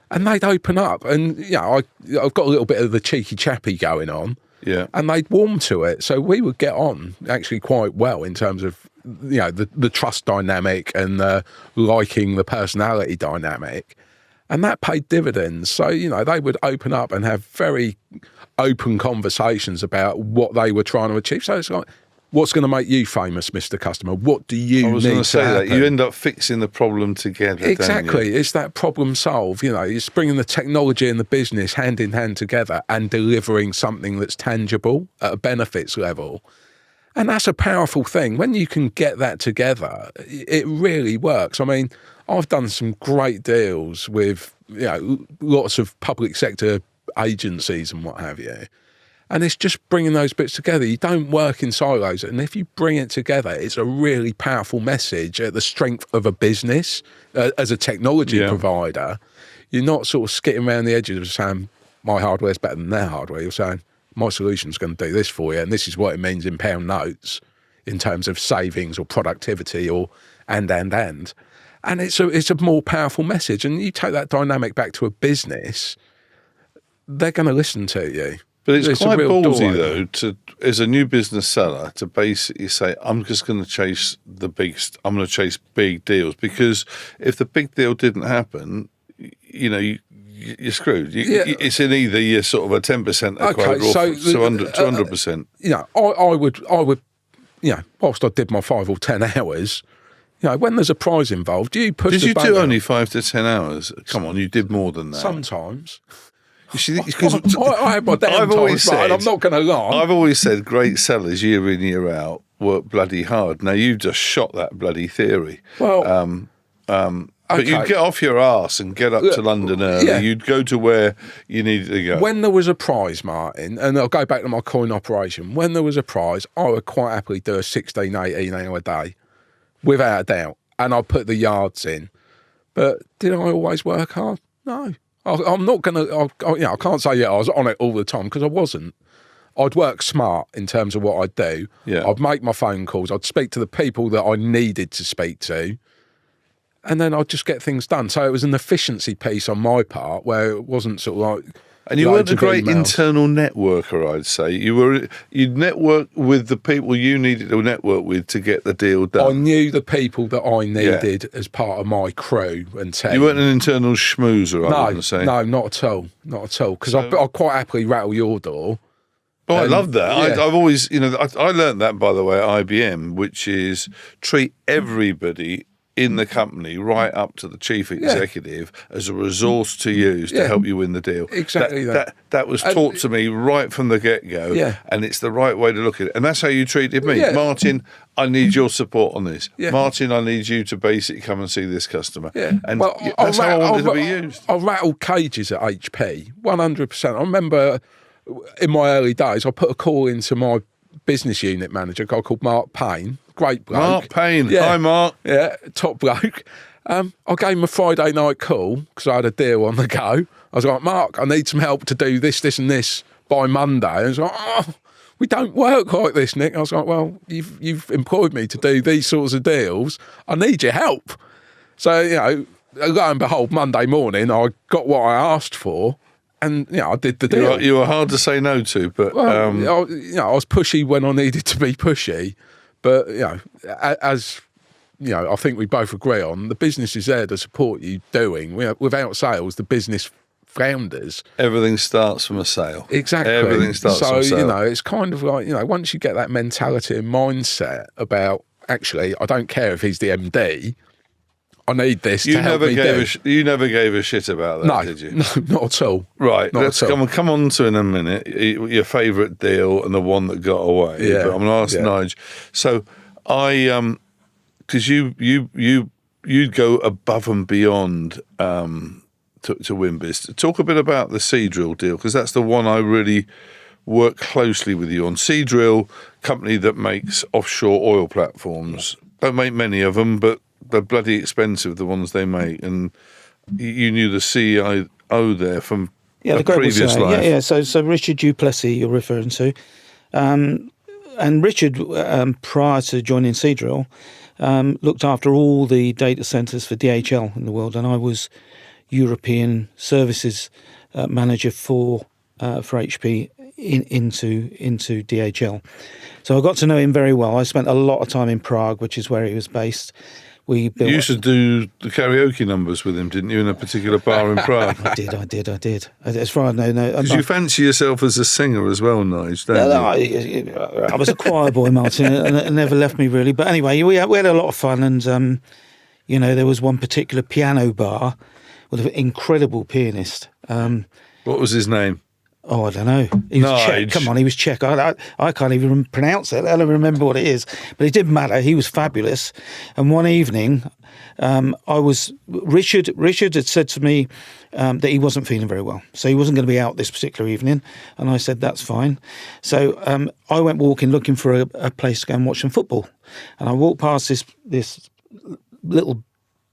And they'd open up, and I've got a little bit of the cheeky chappy going on, and they'd warm to it. So we would get on actually quite well in terms of the trust dynamic and liking the personality dynamic, and that paid dividends. So they would open up and have very open conversations about what they were trying to achieve. So it's like, what's going to make you famous, Mr. Customer? What do you need to happen? I was going to say that. You end up fixing the problem together, exactly. Don't you? It's that problem solve. It's bringing the technology and the business hand in hand together and delivering something that's tangible at a benefits level. And that's a powerful thing. When you can get that together, it really works. I mean, I've done some great deals with lots of public sector agencies and what have you. And it's just bringing those bits together. You don't work in silos. And if you bring it together, it's a really powerful message at the strength of a business as a technology provider. You're not sort of skitting around the edges of saying, my hardware's better than their hardware. You're saying, my solution's going to do this for you. And this is what it means in pound notes in terms of savings or productivity or and. And it's a more powerful message. And you take that dynamic back to a business, they're going to listen to you. But it's quite ballsy, though, as a new business seller, to basically say, I'm just going to chase I'm going to chase big deals. Because if the big deal didn't happen, you're you're screwed. It's in either you're sort of a 10% acquired or 200%. I would, whilst I did my 5 or 10 hours, when there's a prize involved, you push. Did you do only 5 to 10 hours? Come on, you did more than that. Sometimes. You see, because I have my damn times, right, and I'm not going to lie. I've always said great sellers, year in, year out, work bloody hard. Now, you just shot that bloody theory. Well, but you'd get off your arse and get up to London early. Yeah. You'd go to where you needed to go. When there was a prize, Martin, and I'll go back to my coin operation, when there was a prize, I would quite happily do a 16, 18 hour day, without a doubt. And I'd put the yards in. But did I always work hard? No. I'm not going to, I can't say, I was on it all the time, because I wasn't. I'd work smart in terms of what I'd do. Yeah. I'd make my phone calls. I'd speak to the people that I needed to speak to. And then I'd just get things done. So it was an efficiency piece on my part where it wasn't sort of like... And you weren't a great internal networker, I'd say. You'd network with the people you needed to network with to get the deal done. I knew the people that I needed as part of my crew and team. You weren't an internal schmoozer, I wouldn't say. No, not at all. Not at all. Because I'd quite happily rattle your door. Oh, I love that. Yeah. I've always, I learned that, by the way, at IBM, which is treat everybody in the company right up to the chief executive as a resource to use to help you win the deal. Exactly that was taught to me right from the get-go, and it's the right way to look at it. And that's how you treated me. Martin, I need your support on this. Martin, I need you to basically come and see this customer. And that's how I wanted to be used. I rattled cages at HP, 100%. I remember in my early days, I put a call into my business unit manager, a guy called Mark Payne. Great bloke. Mark Payne. Hi, Mark. Yeah, top bloke. I gave him a Friday night call because I had a deal on the go. I was like, Mark, I need some help to do this, this and this by Monday. And he was like, we don't work like this, Nick. I was like, well, you've employed me to do these sorts of deals. I need your help. So, lo and behold, Monday morning, I got what I asked for. And I did the deal. You were hard to say no to, but I was pushy when I needed to be pushy. But as I think we both agree on, the business is there to support you doing. Without sales, the business flounders. Everything starts from a sale. Exactly. Everything starts from a sale. It's kind of like once you get that mentality and mindset about actually, I don't care if he's the MD. I need this to help me do. You never gave a shit about that, did you? No, not at all. Right, let's come on to in a minute your favourite deal and the one that got away. Yeah, but I'm going to ask Nigel. So because you'd go above and beyond to win business. Talk a bit about the Seadrill deal, because that's the one I really work closely with you on. Seadrill, company that makes offshore oil platforms. Don't make many of them, but they're bloody expensive, the ones they make. And you knew the CEO there from a previous life. Yeah. So Richard Duplessis you're referring to. And Richard, prior to joining Seadrill, looked after all the data centres for DHL in the world. And I was European services manager for HP into DHL. So I got to know him very well. I spent a lot of time in Prague, which is where he was based. You used to do the karaoke numbers with him, didn't you, in a particular bar in Prague? I did. As far as I know. Because you fancy yourself as a singer as well, Nigel, don't you? I was a choir boy, Martin, and it never left me really. But anyway, we had a lot of fun, and there was one particular piano bar with an incredible pianist. What was his name? Oh, I don't know. He was Czech. Come on, he was Czech. I can't even pronounce it. I don't remember what it is. But it didn't matter. He was fabulous. And one evening, Richard had said to me that he wasn't feeling very well. So he wasn't going to be out this particular evening. And I said, that's fine. So I went walking looking for a place to go and watch some football. And I walked past this little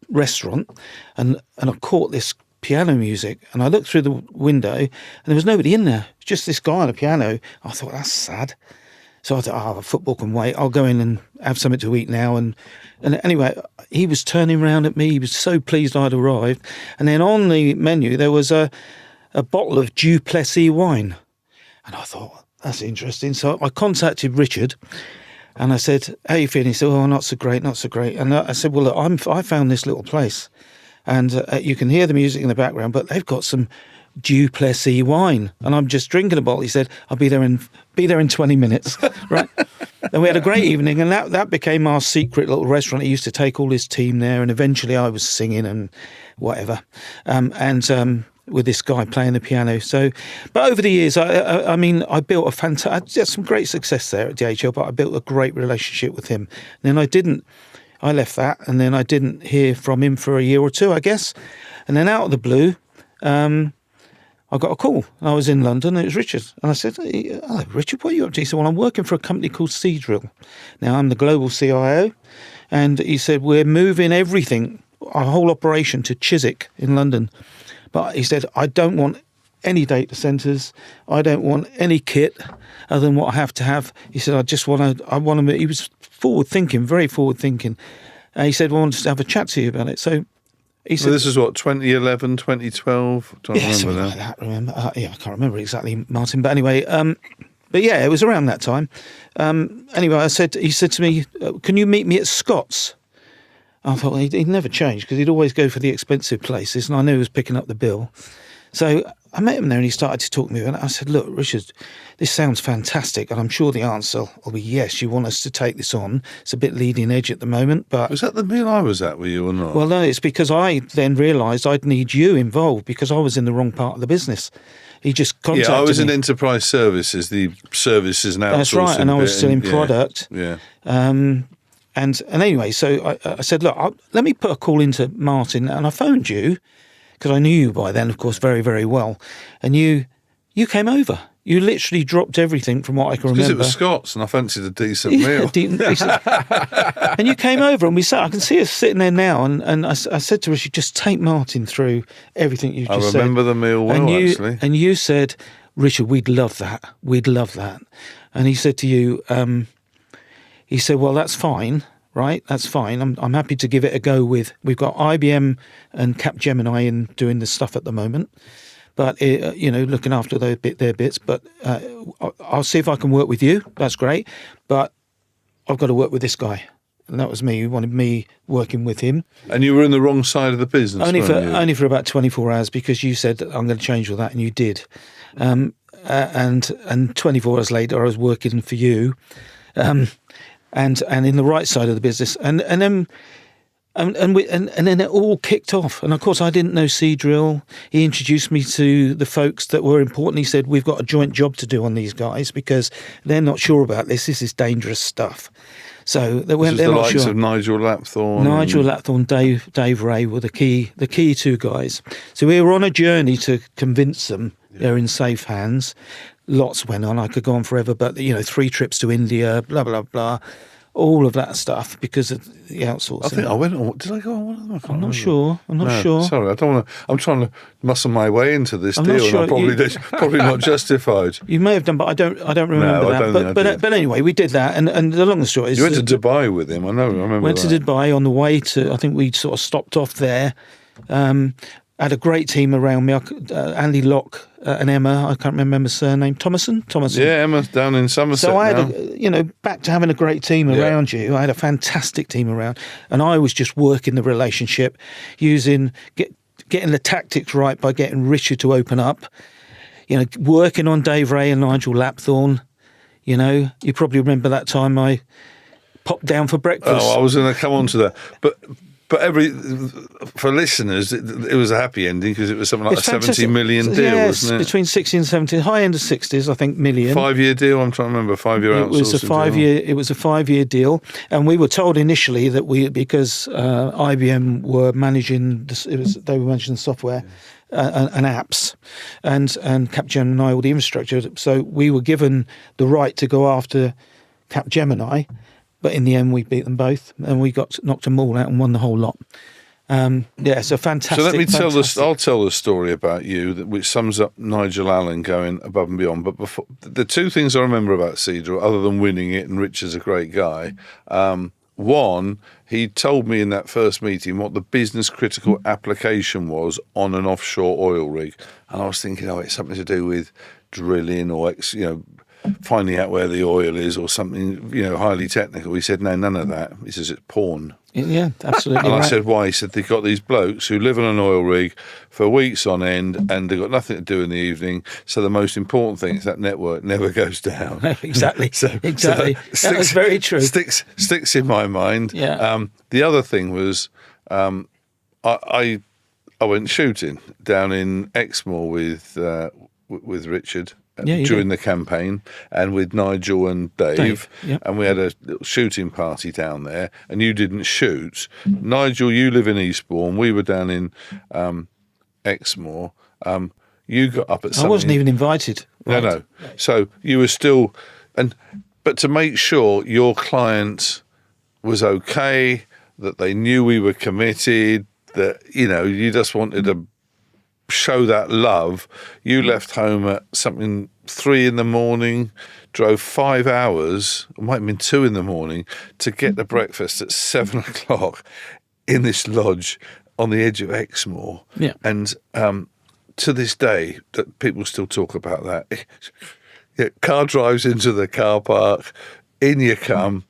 restaurant and I caught this piano music, and I looked through the window and there was nobody in there, just this guy on a piano. I thought, that's sad. So I thought, football can wait, I'll go in and have something to eat now. And anyway, he was turning around at me, he was so pleased I'd arrived. And then on the menu there was a bottle of Duplessis wine, and I thought, that's interesting. So I contacted Richard and I said, how are you feeling? He said, oh, not so great. And I said, well, look, I found this little place. and you can hear the music in the background, but they've got some Duplessis wine, and I'm just drinking a bottle. He said, "I'll be there in 20 minutes." Right, and we had a great evening, and that became our secret little restaurant. He used to take all his team there, and eventually I was singing and whatever, with this guy playing the piano. So, but over the years, I mean, I built a fantastic, I had some great success there at DHL, but I built a great relationship with him. And then I left that, and then I didn't hear from him for a year or two, I guess. And then out of the blue, I got a call. I was in London, and it was Richard. And I said, "Hello, Richard, what are you up to?" He said, "Well, I'm working for a company called Seadrill. Now, I'm the global CIO." And he said, "We're moving everything, our whole operation, to Chiswick in London. But," he said, "I don't want any data centres. I don't want any kit other than what I have to have." He said, I want to, he was forward-thinking, very forward-thinking. And he said, "Well, I want to have a chat to you about it." So he said, Well, this is what, 2011, 2012? Don't remember like that. that. I can't remember exactly, Martin. But anyway, but yeah, it was around that time. Anyway, he said to me, "Can you meet me at Scott's?" I thought, well, he'd never change, because he'd always go for the expensive places, and I knew he was picking up the bill. So I met him there, and he started to talk to me, and I said, "Look, Richard, this sounds fantastic, and I'm sure the answer will be yes, you want us to take this on. It's a bit leading edge at the moment, but..." Was that the meal I was at with you or not? Well, no, it's because I then realised I'd need you involved, because I was in the wrong part of the business. He just contacted me. I was in enterprise services, the services and outsourcing. That's right, and I was still in yeah, product. Yeah. And anyway, so I said, "Look, let me put a call into Martin," and I phoned you, because I knew you by then, of course, very, very well. And you came over. You literally dropped everything from what I can remember. Because it was Scots, and I fancied a decent meal. And you came over, and we sat. I can see us sitting there now. And I said to Richard, "Just take Martin through everything you just said." I remember the meal well, actually. And you said, "Richard, we'd love that. We'd love that." And he said to you, he said, "Well, that's fine, right? That's fine. I'm happy to give it a go with." We've got IBM and Capgemini in doing the stuff at the moment, but looking after their bits. But I'll see if I can work with you. That's great, but I've got to work with this guy, and that was me. You wanted me working with him, and you were in the wrong side of the business. Only for about 24 hours, because you said, "I'm going to change all that," and you did. And 24 hours later, I was working for you. And in the right side of the business, and then it all kicked off. And of course, I didn't know Seadrill. He introduced me to the folks that were important. He said, "We've got a joint job to do on these guys, because they're not sure about this. This is dangerous stuff." So they're not likes sure. Of Nigel Lapthorne, Dave Ray were the key two guys. So we were on a journey to convince them they're in safe hands. Lots went on. I could go on forever, but 3 trips to India, blah blah blah, all of that stuff because of the outsourcing. I think I went on. Did I go on one of them? I'm not sure. Sorry, I don't want to. I'm trying to muscle my way into this I'm deal, not sure. and I'm probably not justified. You may have done, but I don't remember that. But anyway, we did that, and the long story is you went to Dubai with him. I remember. Went to Dubai on the way to. I think we sort of stopped off there. Had a great team around me. Andy Locke and Emma. I can't remember her surname. Thomason. Yeah, Emma's down in Somerset. So I had, back to having a great team around you. I had a fantastic team around, and I was just working the relationship, getting the tactics right by getting Richard to open up. Working on Dave Ray and Nigel Lapthorne. You probably remember that time I popped down for breakfast. Oh, I was going to come on to that, but for listeners, it was a happy ending because it was something like a 70 million deal, wasn't it? Between 60 and 70, high end of 60s, I think, million. 5-year deal. I'm trying to remember. 5-year outsourcing. It was a 5-year deal, and we were told initially that because IBM were managing they were managing the software. And apps, and Capgemini all the infrastructure. So we were given the right to go after Capgemini, but in the end we beat them both, and we knocked them all out and won the whole lot. So fantastic. So let me I'll tell the story about you, which sums up Nigel Allen going above and beyond. But before, the 2 things I remember about Seadrill, other than winning it, and Richard's a great guy. One, he told me in that first meeting what the business critical application was on an offshore oil rig, and I was thinking, it's something to do with drilling or finding out where the oil is or something, highly technical. He said, no, none of that. He says it's porn. Yeah, absolutely. And right. I said, why? He said, they've got these blokes who live on an oil rig for weeks on end and they've got nothing to do in the evening. So the most important thing is that network never goes down. Exactly. Exactly. That sticks, was very true. Sticks in my mind. Yeah. The other thing was I went shooting down in Exmoor with Richard. During the campaign, and with Nigel and Dave, yep. and we had a little shooting party down there, and you didn't shoot. Nigel, you live in Eastbourne, we were down in Exmoor. You got up at something. I wasn't even invited. Right. No. So you were still, but to make sure your client was okay, that they knew we were committed, that, you know, you just wanted to show that love, you left home at something 3 a.m, drove 5 hours, it might have been 2 a.m, to get the breakfast at 7 o'clock in this lodge on the edge of Exmoor. Yeah. And to this day, that people still talk about that. Yeah, car drives into the car park, in you come,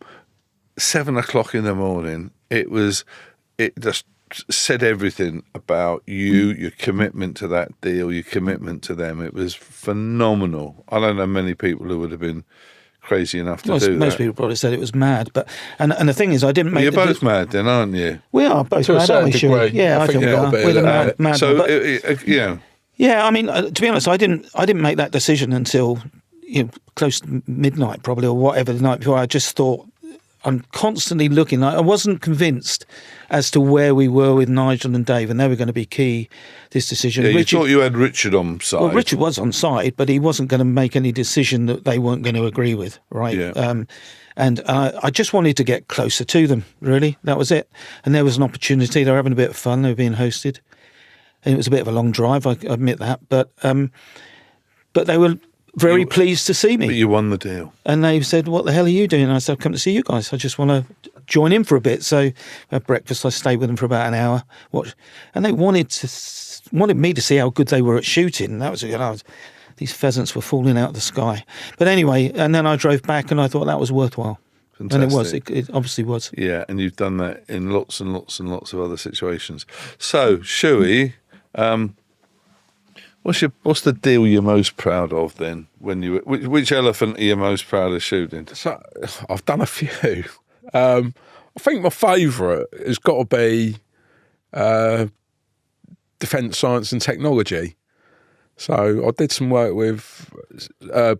7 o'clock in the morning. It just said everything about you, your commitment to that deal, your commitment to them. It was phenomenal. I don't know many people who would have been crazy enough to do that. Most people probably said it was mad, but and the thing is, I didn't make. You're both mad, then, aren't you? We are both To a mad, aren't we? certain degree. Sure. Yeah, I think we are. We're the mad. So, but, yeah. Yeah, I mean, to be honest, I didn't make that decision until close to midnight, probably, or whatever the night before. I just thought. I'm constantly looking. I wasn't convinced as to where we were with Nigel and Dave, and they were going to be key this decision. Yeah, you thought you had Richard on side. Well, Richard was on side, but he wasn't going to make any decision that they weren't going to agree with, right? Yeah. And I just wanted to get closer to them, really. That was it. And there was an opportunity. They were having a bit of fun. They were being hosted. And it was a bit of a long drive, I admit that. But they were very pleased to see me. But you won the deal. And they said, what the hell are you doing? And I said, I've come to see you guys. I just want to join in for a bit. So at breakfast, I stayed with them for about an hour. And they wanted me to see how good they were at shooting. That was, these pheasants were falling out of the sky. But anyway, and then I drove back and I thought that was worthwhile. Fantastic. And it was. It obviously was. Yeah, and you've done that in lots and lots and lots of other situations. So, Shue, what's the deal you're most proud of then? Which elephant are you most proud of shooting? So, I've done a few. I think my favourite has got to be defence science and technology. So I did some work with a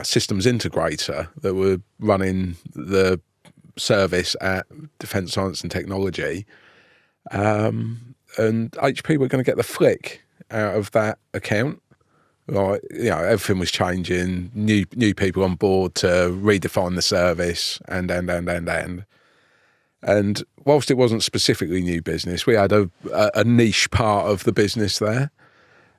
systems integrator that were running the service at Defence Science and Technology, and HP were going to get the flick out of that account. Like, everything was changing, new people on board to redefine the service, and whilst it wasn't specifically new business, we had a niche part of the business there,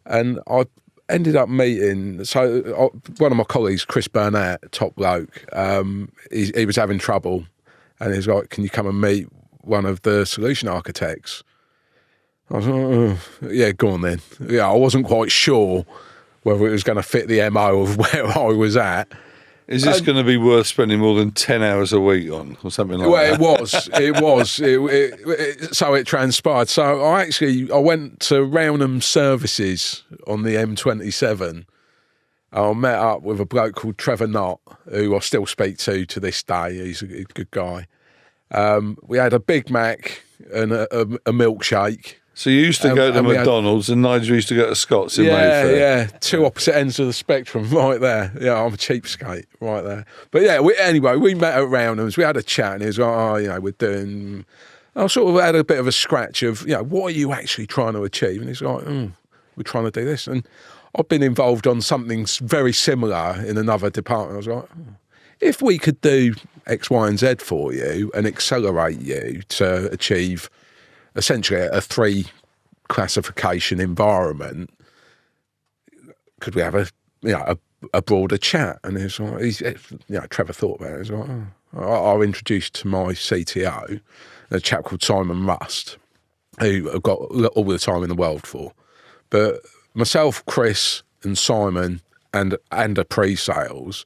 and I ended up meeting. So one of my colleagues, Chris Burnett, top bloke, he was having trouble, and he was like, "Can you come and meet one of the solution architects?" I was like, "Oh, yeah, go on then." Yeah, I wasn't quite sure whether it was going to fit the MO of where I was at. Is this going to be worth spending more than 10 hours a week on, or something like that? Well, it was. So it transpired. So I went to Rownham Services on the M27. I met up with a bloke called Trevor Knott, who I still speak to this day. He's a good guy. We had a Big Mac and a milkshake. So you used to go to McDonald's and Nigel used to go to Scott's in Mayfair. Yeah, two opposite ends of the spectrum right there. Yeah, I'm a cheapskate right there. But yeah, we met at Rownham's, we had a chat, and he was like, we're doing... I sort of had a bit of a scratch of, what are you actually trying to achieve? And he's like, we're trying to do this. And I've been involved on something very similar in another department. I was like, if we could do X, Y, and Z for you and accelerate you to achieve essentially a 3 classification environment, could we have a broader chat? And he's like, Trevor thought about it. He's like, I'll introduce to my CTO a chap called Simon Rust, who I've got all the time in the world for. But myself, Chris, and Simon, and a pre-sales,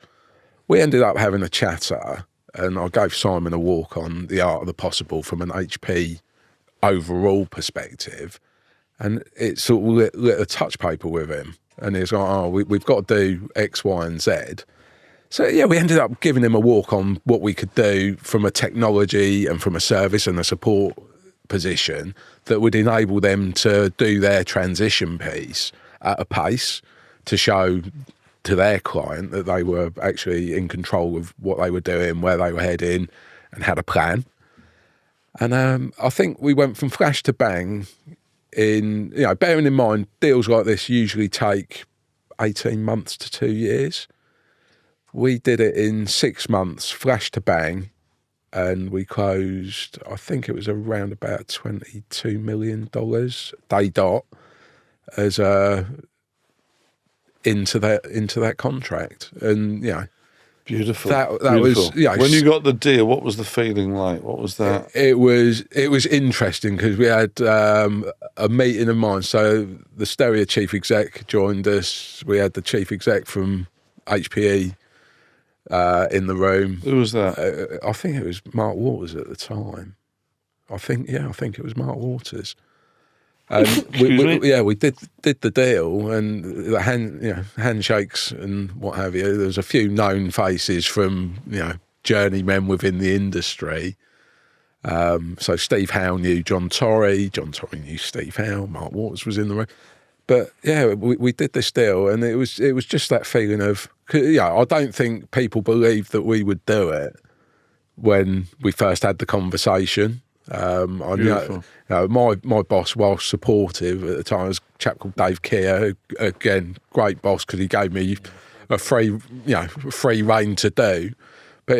we ended up having a chatter, and I gave Simon a walk on The Art of the Possible from an HP overall perspective, and it sort of lit a touch paper with him, and he's like, oh, we've got to do X, Y and Z. So yeah, we ended up giving him a walk on what we could do from a technology and from a service and a support position that would enable them to do their transition piece at a pace to show to their client that they were actually in control of what they were doing, where they were heading, and had a plan. And I think we went from flash to bang in, bearing in mind deals like this usually take 18 months to 2 years. We did it in 6 months, flash to bang, and we closed, I think it was around about $22 million day dot as into that contract. And beautiful. That beautiful. was when you got the deal, what was the feeling like? What was that? It was interesting because we had a meeting of mine. So the Stereo chief exec joined us. We had the chief exec from HPE in the room. Who was that? I think it was Mark Waters at the time. I think it was Mark Waters. And we did the deal, and the handshakes and what have you. There was a few known faces from journeymen within the industry. So Steve Howe knew John Torrey knew Steve Howe, Mark Waters was in the room. But yeah, we did this deal, and it was just that feeling of, I don't think people believed that we would do it when we first had the conversation. My boss, whilst supportive at the time, was a chap called Dave Keir, who, again, great boss because he gave me a free rein to do. But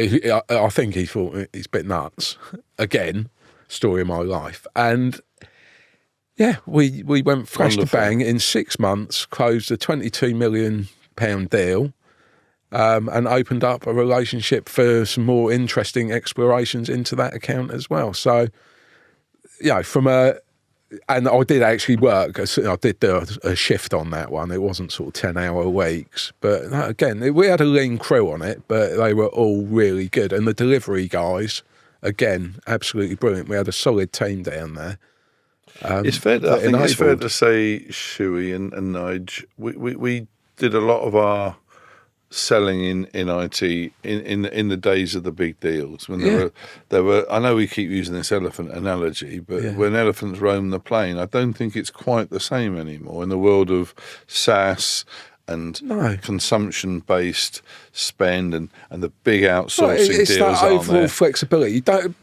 I think he thought he's a bit nuts. Again, story of my life. And yeah, we went flash to bang in 6 months, closed a £22 million deal, and opened up a relationship for some more interesting explorations into that account as well. So, and I did actually work. I did do a shift on that one. It wasn't sort of 10-hour weeks, but again, we had a lean crew on it, but they were all really good. And the delivery guys, again, absolutely brilliant. We had a solid team down there. It's fair. I think it's fair to say, Shue and Nige, we did a lot of our selling in IT in the days of the big deals when there were. I know we keep using this elephant analogy, but when elephants roam the plain, I don't think it's quite the same anymore in the world of SaaS and consumption-based spend and the big outsourcing it's deals. That overall flexibility. You don't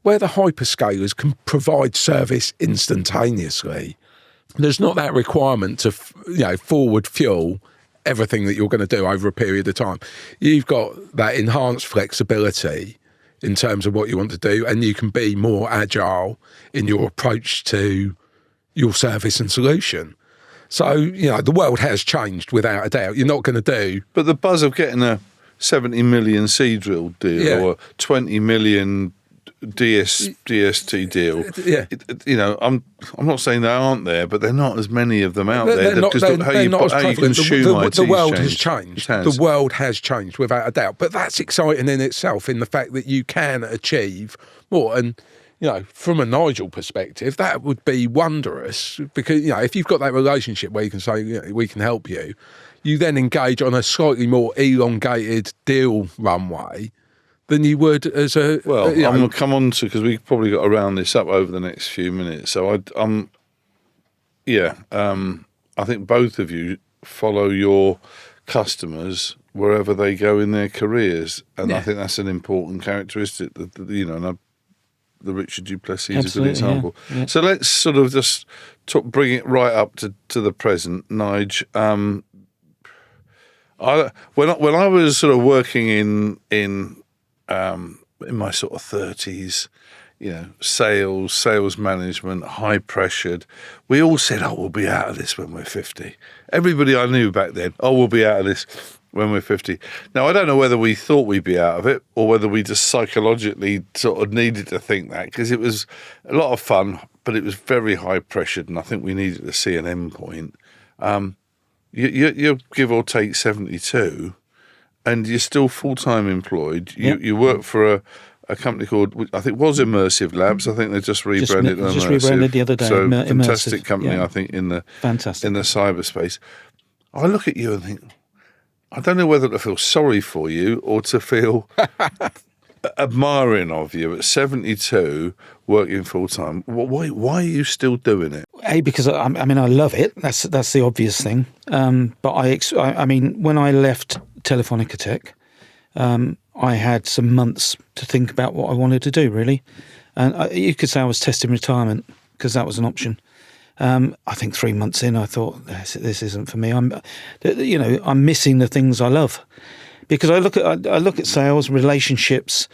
where the hyperscalers can provide service instantaneously, there's not that requirement to forward fuel everything that you're going to do over a period of time. You've got that enhanced flexibility in terms of what you want to do, and you can be more agile in your approach to your service and solution. So, the world has changed without a doubt. You're not going to do... But the buzz of getting a 70 million Seadrill deal or 20 million DST deal. I'm not saying they aren't there, but they're not as many of them out there. Because how you consume IT the world has changed. The world has changed without a doubt. But that's exciting in itself, in the fact that you can achieve more. And from a Nigel perspective, that would be wondrous because if you've got that relationship where you can say we can help you, you then engage on a slightly more elongated deal runway than you would as a... Well, I'm going to come on to, because we've probably got to round this up over the next few minutes. So I think both of you follow your customers wherever they go in their careers. And I think that's an important characteristic that, the Richard Duplessis is a good example. Yeah. So let's sort of just bring it right up to the present, Nige. When I was sort of working in my sort of 30s, sales management, high pressured, we all said, we'll be out of this when we're 50. Everybody I knew back then, we'll be out of this when we're 50. Now, I don't know whether we thought we'd be out of it or whether we just psychologically sort of needed to think that, because it was a lot of fun, but it was very high pressured, and I think we needed to see an end point. You're give or take 72, and you're still full-time employed. You work for a company called, I think, was Immersive Labs. I think they just rebranded to Immersive. Just rebranded the other day. So fantastic Immersive, company, yeah. I think, in the Fantastic. cyberspace. I look at you and think, I don't know whether to feel sorry for you or to feel admiring of you at 72, working full-time. Why are you still doing it? Because I love it. That's the obvious thing. But I mean, when I left Telefonica Tech, I had some months to think about what I wanted to do, really. And you could say I was testing retirement because that was an option. I think 3 months in, I thought this isn't for me. I'm missing the things I love, because I look at sales, relationships,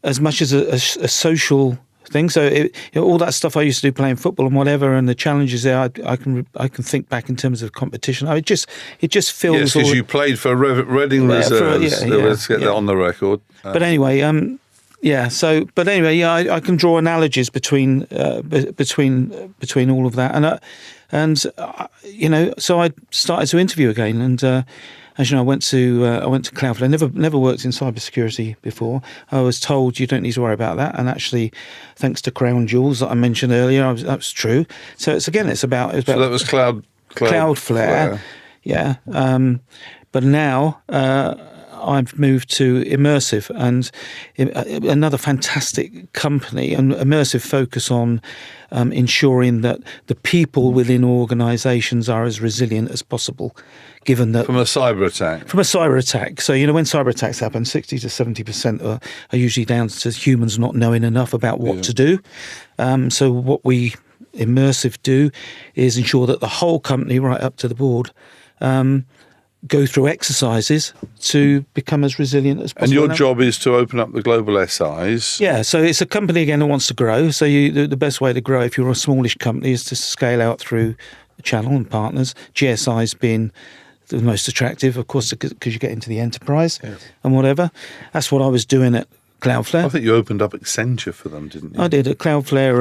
as much as a social thing. So all that stuff I used to do playing football and whatever, and the challenges there, I can think back in terms of competition. It just feels. Yes, because you played for Reading Reserves. Let's get that on the record. But anyway, I can draw analogies between all of that, so I started to interview again, and as you know, I went to Cloudflare. Never worked in cybersecurity before. I was told you don't need to worry about that, and actually, thanks to Crown Jewels that I mentioned earlier, that was true. So it's about. So that was Cloudflare. Yeah, but now. I've moved to Immersive, and another fantastic company, and Immersive focus on ensuring that the people within organisations are as resilient as possible, given that from a cyber attack. So when cyber attacks happen, 60 to 70% are usually down to humans not knowing enough about what to do. So what we Immersive do is ensure that the whole company, right up to the board, go through exercises to become as resilient as possible. And your job is to open up the global SIs. Yeah, so it's a company, again, that wants to grow. So the best way to grow, if you're a smallish company, is to scale out through a channel and partners, GSIs being the most attractive, of course, because you get into the enterprise and whatever. That's what I was doing at Cloudflare. I think you opened up Accenture for them, didn't you? I did at Cloudflare.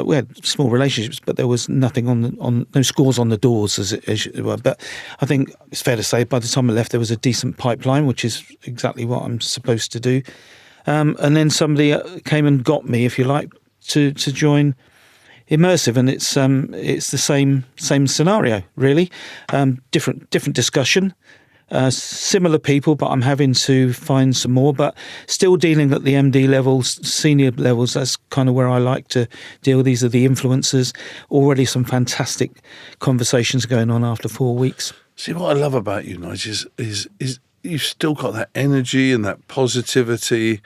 We had small relationships, but there was nothing on no scores on the doors as it were. But I think it's fair to say by the time I left, there was a decent pipeline, which is exactly what I'm supposed to do. And then somebody came and got me, if you like, to join Immersive, and it's the same scenario, really. Different discussion. Similar people, but I'm having to find some more, but still dealing at the MD levels, senior levels. That's kind of where I like to deal. These are the influencers. Already some fantastic conversations going on after 4 weeks. See, what I love about you, Nigel, is you've still got that energy and that positivity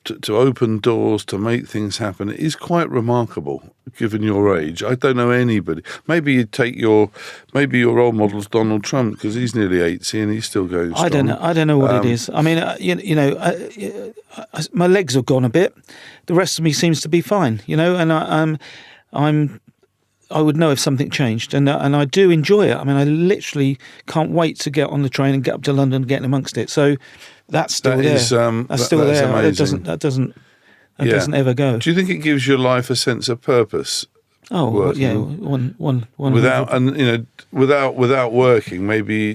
to open doors, to make things happen. It is quite remarkable, given your age. I don't know anybody. Maybe you'd take your role model's Donald Trump, because he's nearly 80 and he's still going strong. I don't know what it is. I mean, my legs have gone a bit. The rest of me seems to be fine, and I would know if something changed, and I do enjoy it. I mean, I literally can't wait to get on the train and get up to London and get amongst it. So that's still there. That's still there. Amazing. That doesn't ever go. Do you think it gives your life a sense of purpose? Oh, working? yeah. One. Without working, maybe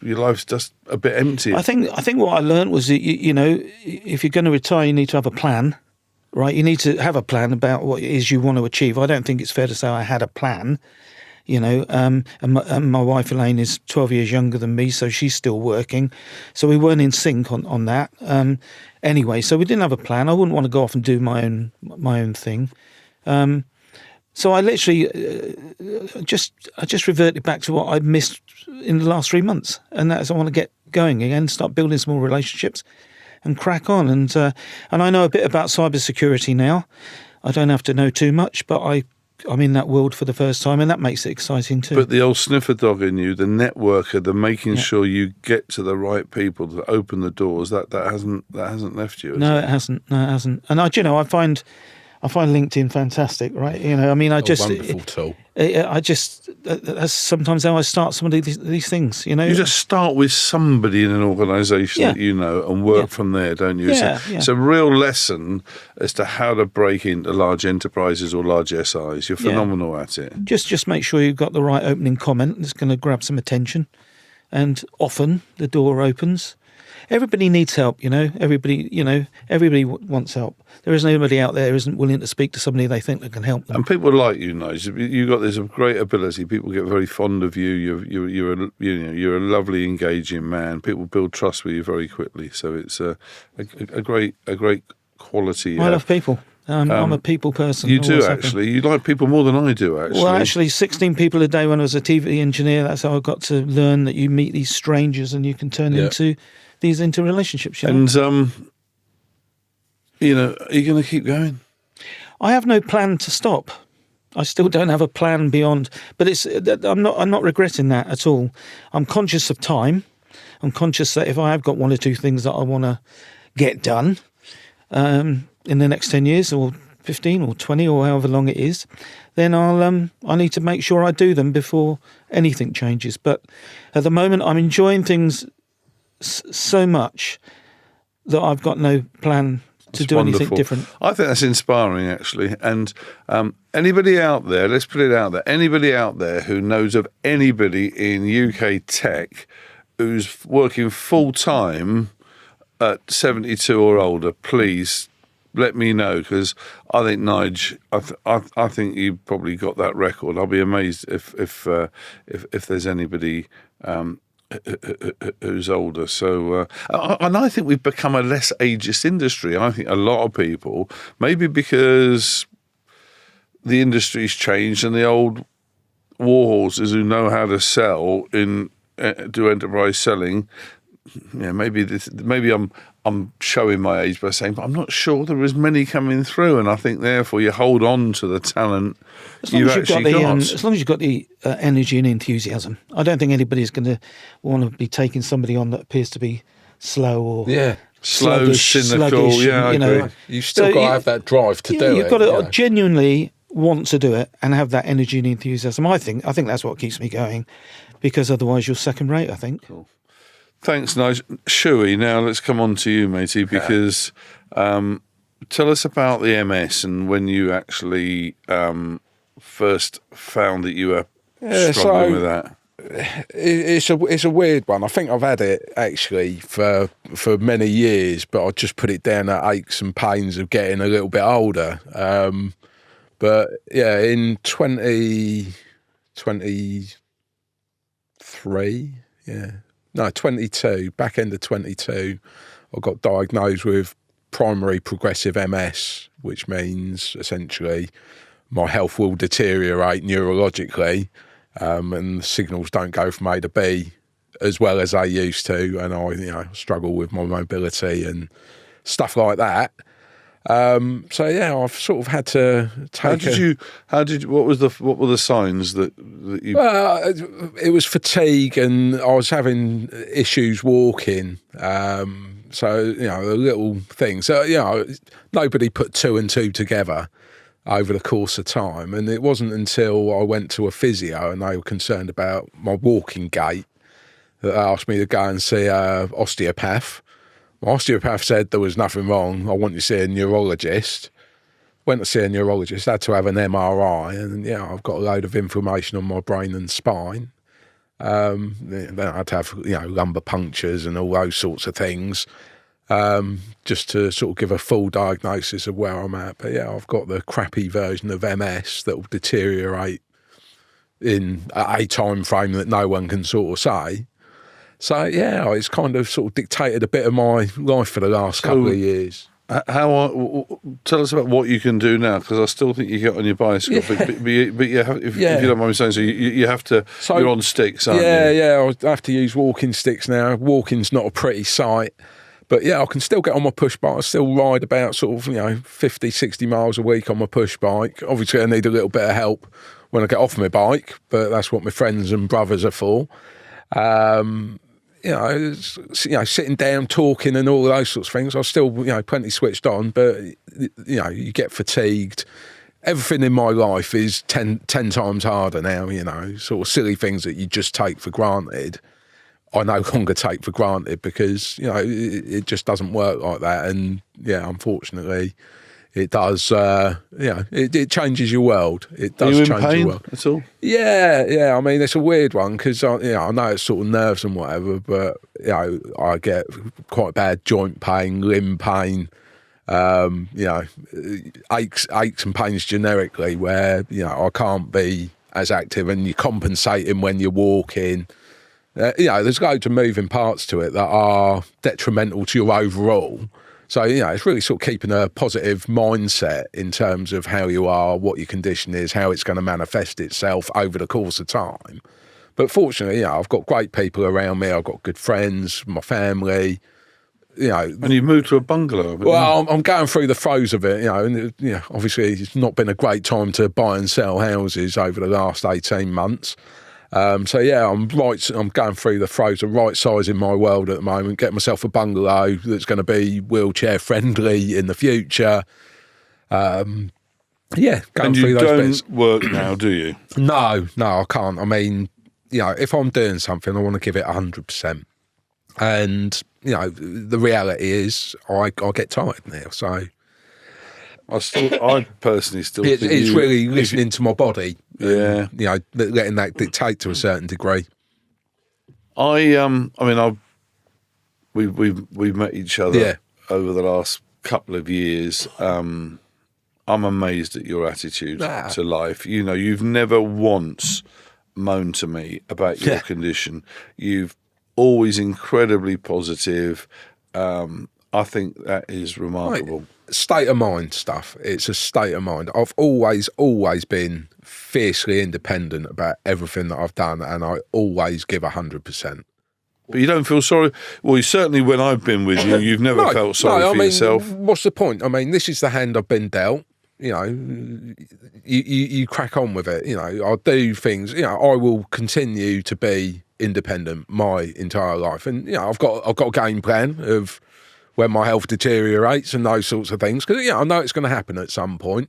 your life's just a bit empty. I think what I learned was that if you're going to retire, you need to have a plan. Right, you need to have a plan about what it is you want to achieve. I don't think it's fair to say I had a plan, and my wife Elaine is 12 years younger than me, so she's still working. So we weren't in sync on that. Anyway, so we didn't have a plan. I wouldn't want to go off and do my own thing. So I literally just reverted back to what I'd missed in the last 3 months, and that is I want to get going again, start building small relationships, and crack on. And I know a bit about cybersecurity now. I don't have to know too much, but I'm in that world for the first time, and that makes it exciting too. But the old sniffer dog in you, the networker, the making sure you get to the right people to open the doors, that hasn't left you. No, it hasn't. And I find LinkedIn fantastic, right? Wonderful tool. That's sometimes how I start some of these things, You just start with somebody in an organisation that you know and work from there, don't you? It's a real lesson as to how to break into large enterprises or large SIs. You're phenomenal at it. Just make sure you've got the right opening comment that's going to grab some attention. and often the door opens. Everybody needs help, everybody wants help. There isn't anybody out there who isn't willing to speak to somebody they think that can help them. And people like you, Nigel. You've got this great ability. People get very fond of you. You're a lovely, engaging man. People build trust with you very quickly. So it's a great quality. I love people. I'm a people person. You do, actually. You like people more than I do, actually. Well, actually, 16 people a day when I was a TV engineer, that's how I got to learn that you meet these strangers and you can turn into relationships. And, are you going to keep going? I have no plan to stop. I still don't have a plan beyond, but I'm not regretting that at all. I'm conscious of time. I'm conscious that if I have got one or two things that I want to get done, in the next 10 years or 15 or 20 or however long it is, then I need to make sure I do them before anything changes. But at the moment, I'm enjoying things so much that I've got no plan to do anything different. I think that's inspiring, actually. And anybody out there, let's put it out there, anybody out there who knows of anybody in UK tech who's working full-time at 72 or older, please let me know, because I think, Nigel, I think you probably got that record. I'll be amazed if there's anybody who's older. So, and I think we've become a less ageist industry. I think a lot of people, maybe because the industry's changed and the old warhorses who know how to sell do enterprise selling. Yeah, maybe I'm showing my age by saying, but I'm not sure there is many coming through, and I think therefore you hold on to the talent you've actually got. As long as you've got the energy and enthusiasm, I don't think anybody's going to want to be taking somebody on that appears to be slow or slow, cynical. Sluggish, I agree. You've still got to have that drive to do it. You've got to genuinely want to do it and have that energy and enthusiasm. I think that's what keeps me going, because otherwise you're second rate, I think. Cool. Thanks, Nigel. Shue, now let's come on to you, matey, because tell us about the MS and when you actually first found that you were struggling with that. It's a weird one. I think I've had it actually for many years, but I just put it down at aches and pains of getting a little bit older. But yeah, in 22, back end of 22, I got diagnosed with primary progressive MS, which means essentially my health will deteriorate neurologically, and the signals don't go from A to B as well as they used to, and I struggle with my mobility and stuff like that. So yeah, I've sort of had to take. What were the signs that you? Well, it was fatigue, and I was having issues walking. So the little things. So nobody put two and two together over the course of time, and it wasn't until I went to a physio and they were concerned about my walking gait that they asked me to go and see an osteopath. My osteopath said there was nothing wrong. I want you to see a neurologist. Went to see a neurologist, had to have an MRI, and I've got a load of inflammation on my brain and spine. Then I had to have lumbar punctures and all those sorts of things, just to sort of give a full diagnosis of where I'm at. But I've got the crappy version of MS that will deteriorate in a time frame that no one can sort of say. So it's kind of sort of dictated a bit of my life for the last couple of years. Tell us about what you can do now, because I still think you get on your bicycle, but you have, if you don't mind me saying so, you have to. So, you're on sticks, aren't you? I have to use walking sticks now. Walking's not a pretty sight, but I can still get on my push bike. I still ride about sort of 50, 60 miles a week on my push bike. Obviously, I need a little bit of help when I get off my bike, but that's what my friends and brothers are for. Sitting down, talking and all those sorts of things, I was still, plenty switched on, but, you get fatigued. Everything in my life is 10 times harder now, sort of silly things that you just take for granted. I no longer take for granted because, it just doesn't work like that. And, unfortunately, it does, it changes your world. It does Are you in change pain your world. at all? Yeah. I mean, it's a weird one because I know it's sort of nerves and whatever, but I get quite bad joint pain, limb pain, aches and pains generically, where I can't be as active, and you're compensating when you're walking. There's loads of moving parts to it that are detrimental to your overall. So, it's really sort of keeping a positive mindset in terms of how you are, what your condition is, how it's going to manifest itself over the course of time. But fortunately, I've got great people around me. I've got good friends, my family. And you moved to a bungalow. Well, I'm going through the throes of it. And obviously it's not been a great time to buy and sell houses over the last 18 months. I'm going through the throes of right sizing my world at the moment, getting myself a bungalow that's going to be wheelchair friendly in the future. Going and through you those don't bits. work now, do you? No, I can't. I mean, if I'm doing something, I want to give it 100%. And, the reality is I get tired now. So I personally still think it's really listening to my body. Yeah. And, letting that dictate to a certain degree. We've met each other over the last couple of years. I'm amazed at your attitude to life. You've never once moaned to me about your condition. You've always incredibly positive. I think that is remarkable. State of mind stuff. It's a state of mind. I've always been fiercely independent about everything that I've done, and I always give 100%. But you don't feel sorry? Well, certainly when I've been with you, you've never felt sorry for yourself. What's the point? I mean, this is the hand I've been dealt. You crack on with it. I'll do things. I will continue to be independent my entire life, and I've got a game plan of when my health deteriorates and those sorts of things, because I know it's going to happen at some point.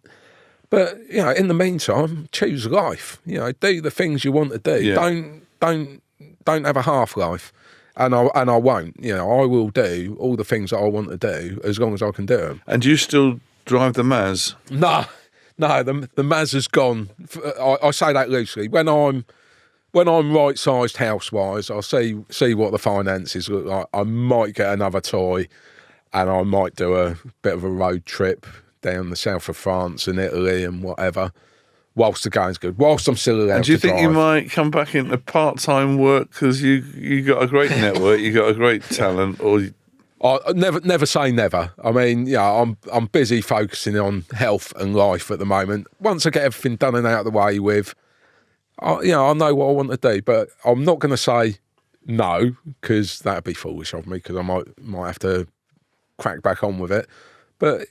But in the meantime, choose life. Do the things you want to do. Yeah. Don't have a half life. And I won't. I will do all the things that I want to do as long as I can do them. And do you still drive the Maz? No, the Maz has gone. I say that loosely. When I'm right-sized house-wise, I'll see what the finances look like. I might get another toy, and I might do a bit of a road trip down the south of France and Italy and whatever, whilst the game's good, whilst I'm still allowed to drive. And do you think you might come back into part-time work because you got a great network, you got a great talent, or... I never say never. I mean, I'm busy focusing on health and life at the moment. Once I get everything done and out of the way with, I know what I want to do, but I'm not going to say no, because that'd be foolish of me, because I might have to crack back on with it. But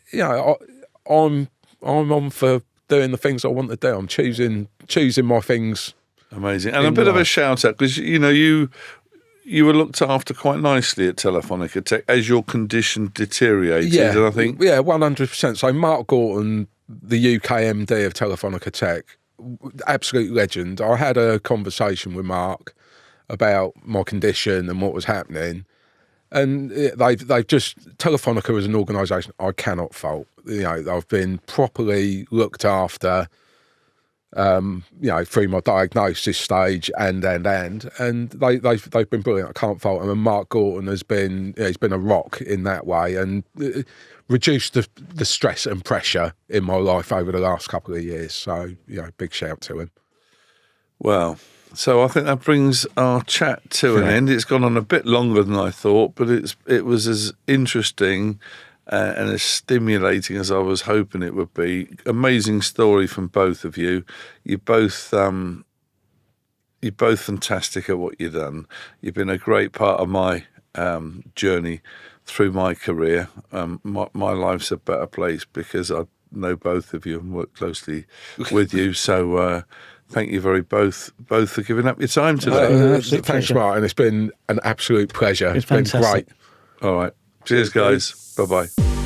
I'm on for doing the things I want to do. I'm choosing my things. Amazing. And a bit of a shout out, because you were looked after quite nicely at Telefonica Tech as your condition deteriorated, and I think... Yeah, 100%. So Mark Gorton, the UK MD of Telefonica Tech, absolute legend. I had a conversation with Mark about my condition and what was happening, and they've just... Telefonica as an organisation, I cannot fault. I've been properly looked after, through my diagnosis stage and they've been brilliant. I can't fault them. And Mark Gorton has been a rock in that way, and reduced the stress and pressure in my life over the last couple of years. So big shout to him. Well, so I think that brings our chat to an end. It's gone on a bit longer than I thought, but it was as interesting and as stimulating as I was hoping it would be. Amazing story from both of you. You're both fantastic at what you've done. You've been a great part of my journey through my career. My life's a better place because I know both of you and work closely with you. So thank you both for giving up your time today. Thanks, Martin. It's been an absolute pleasure. It's been fantastic. great. All right. Cheers, guys. Bye-bye.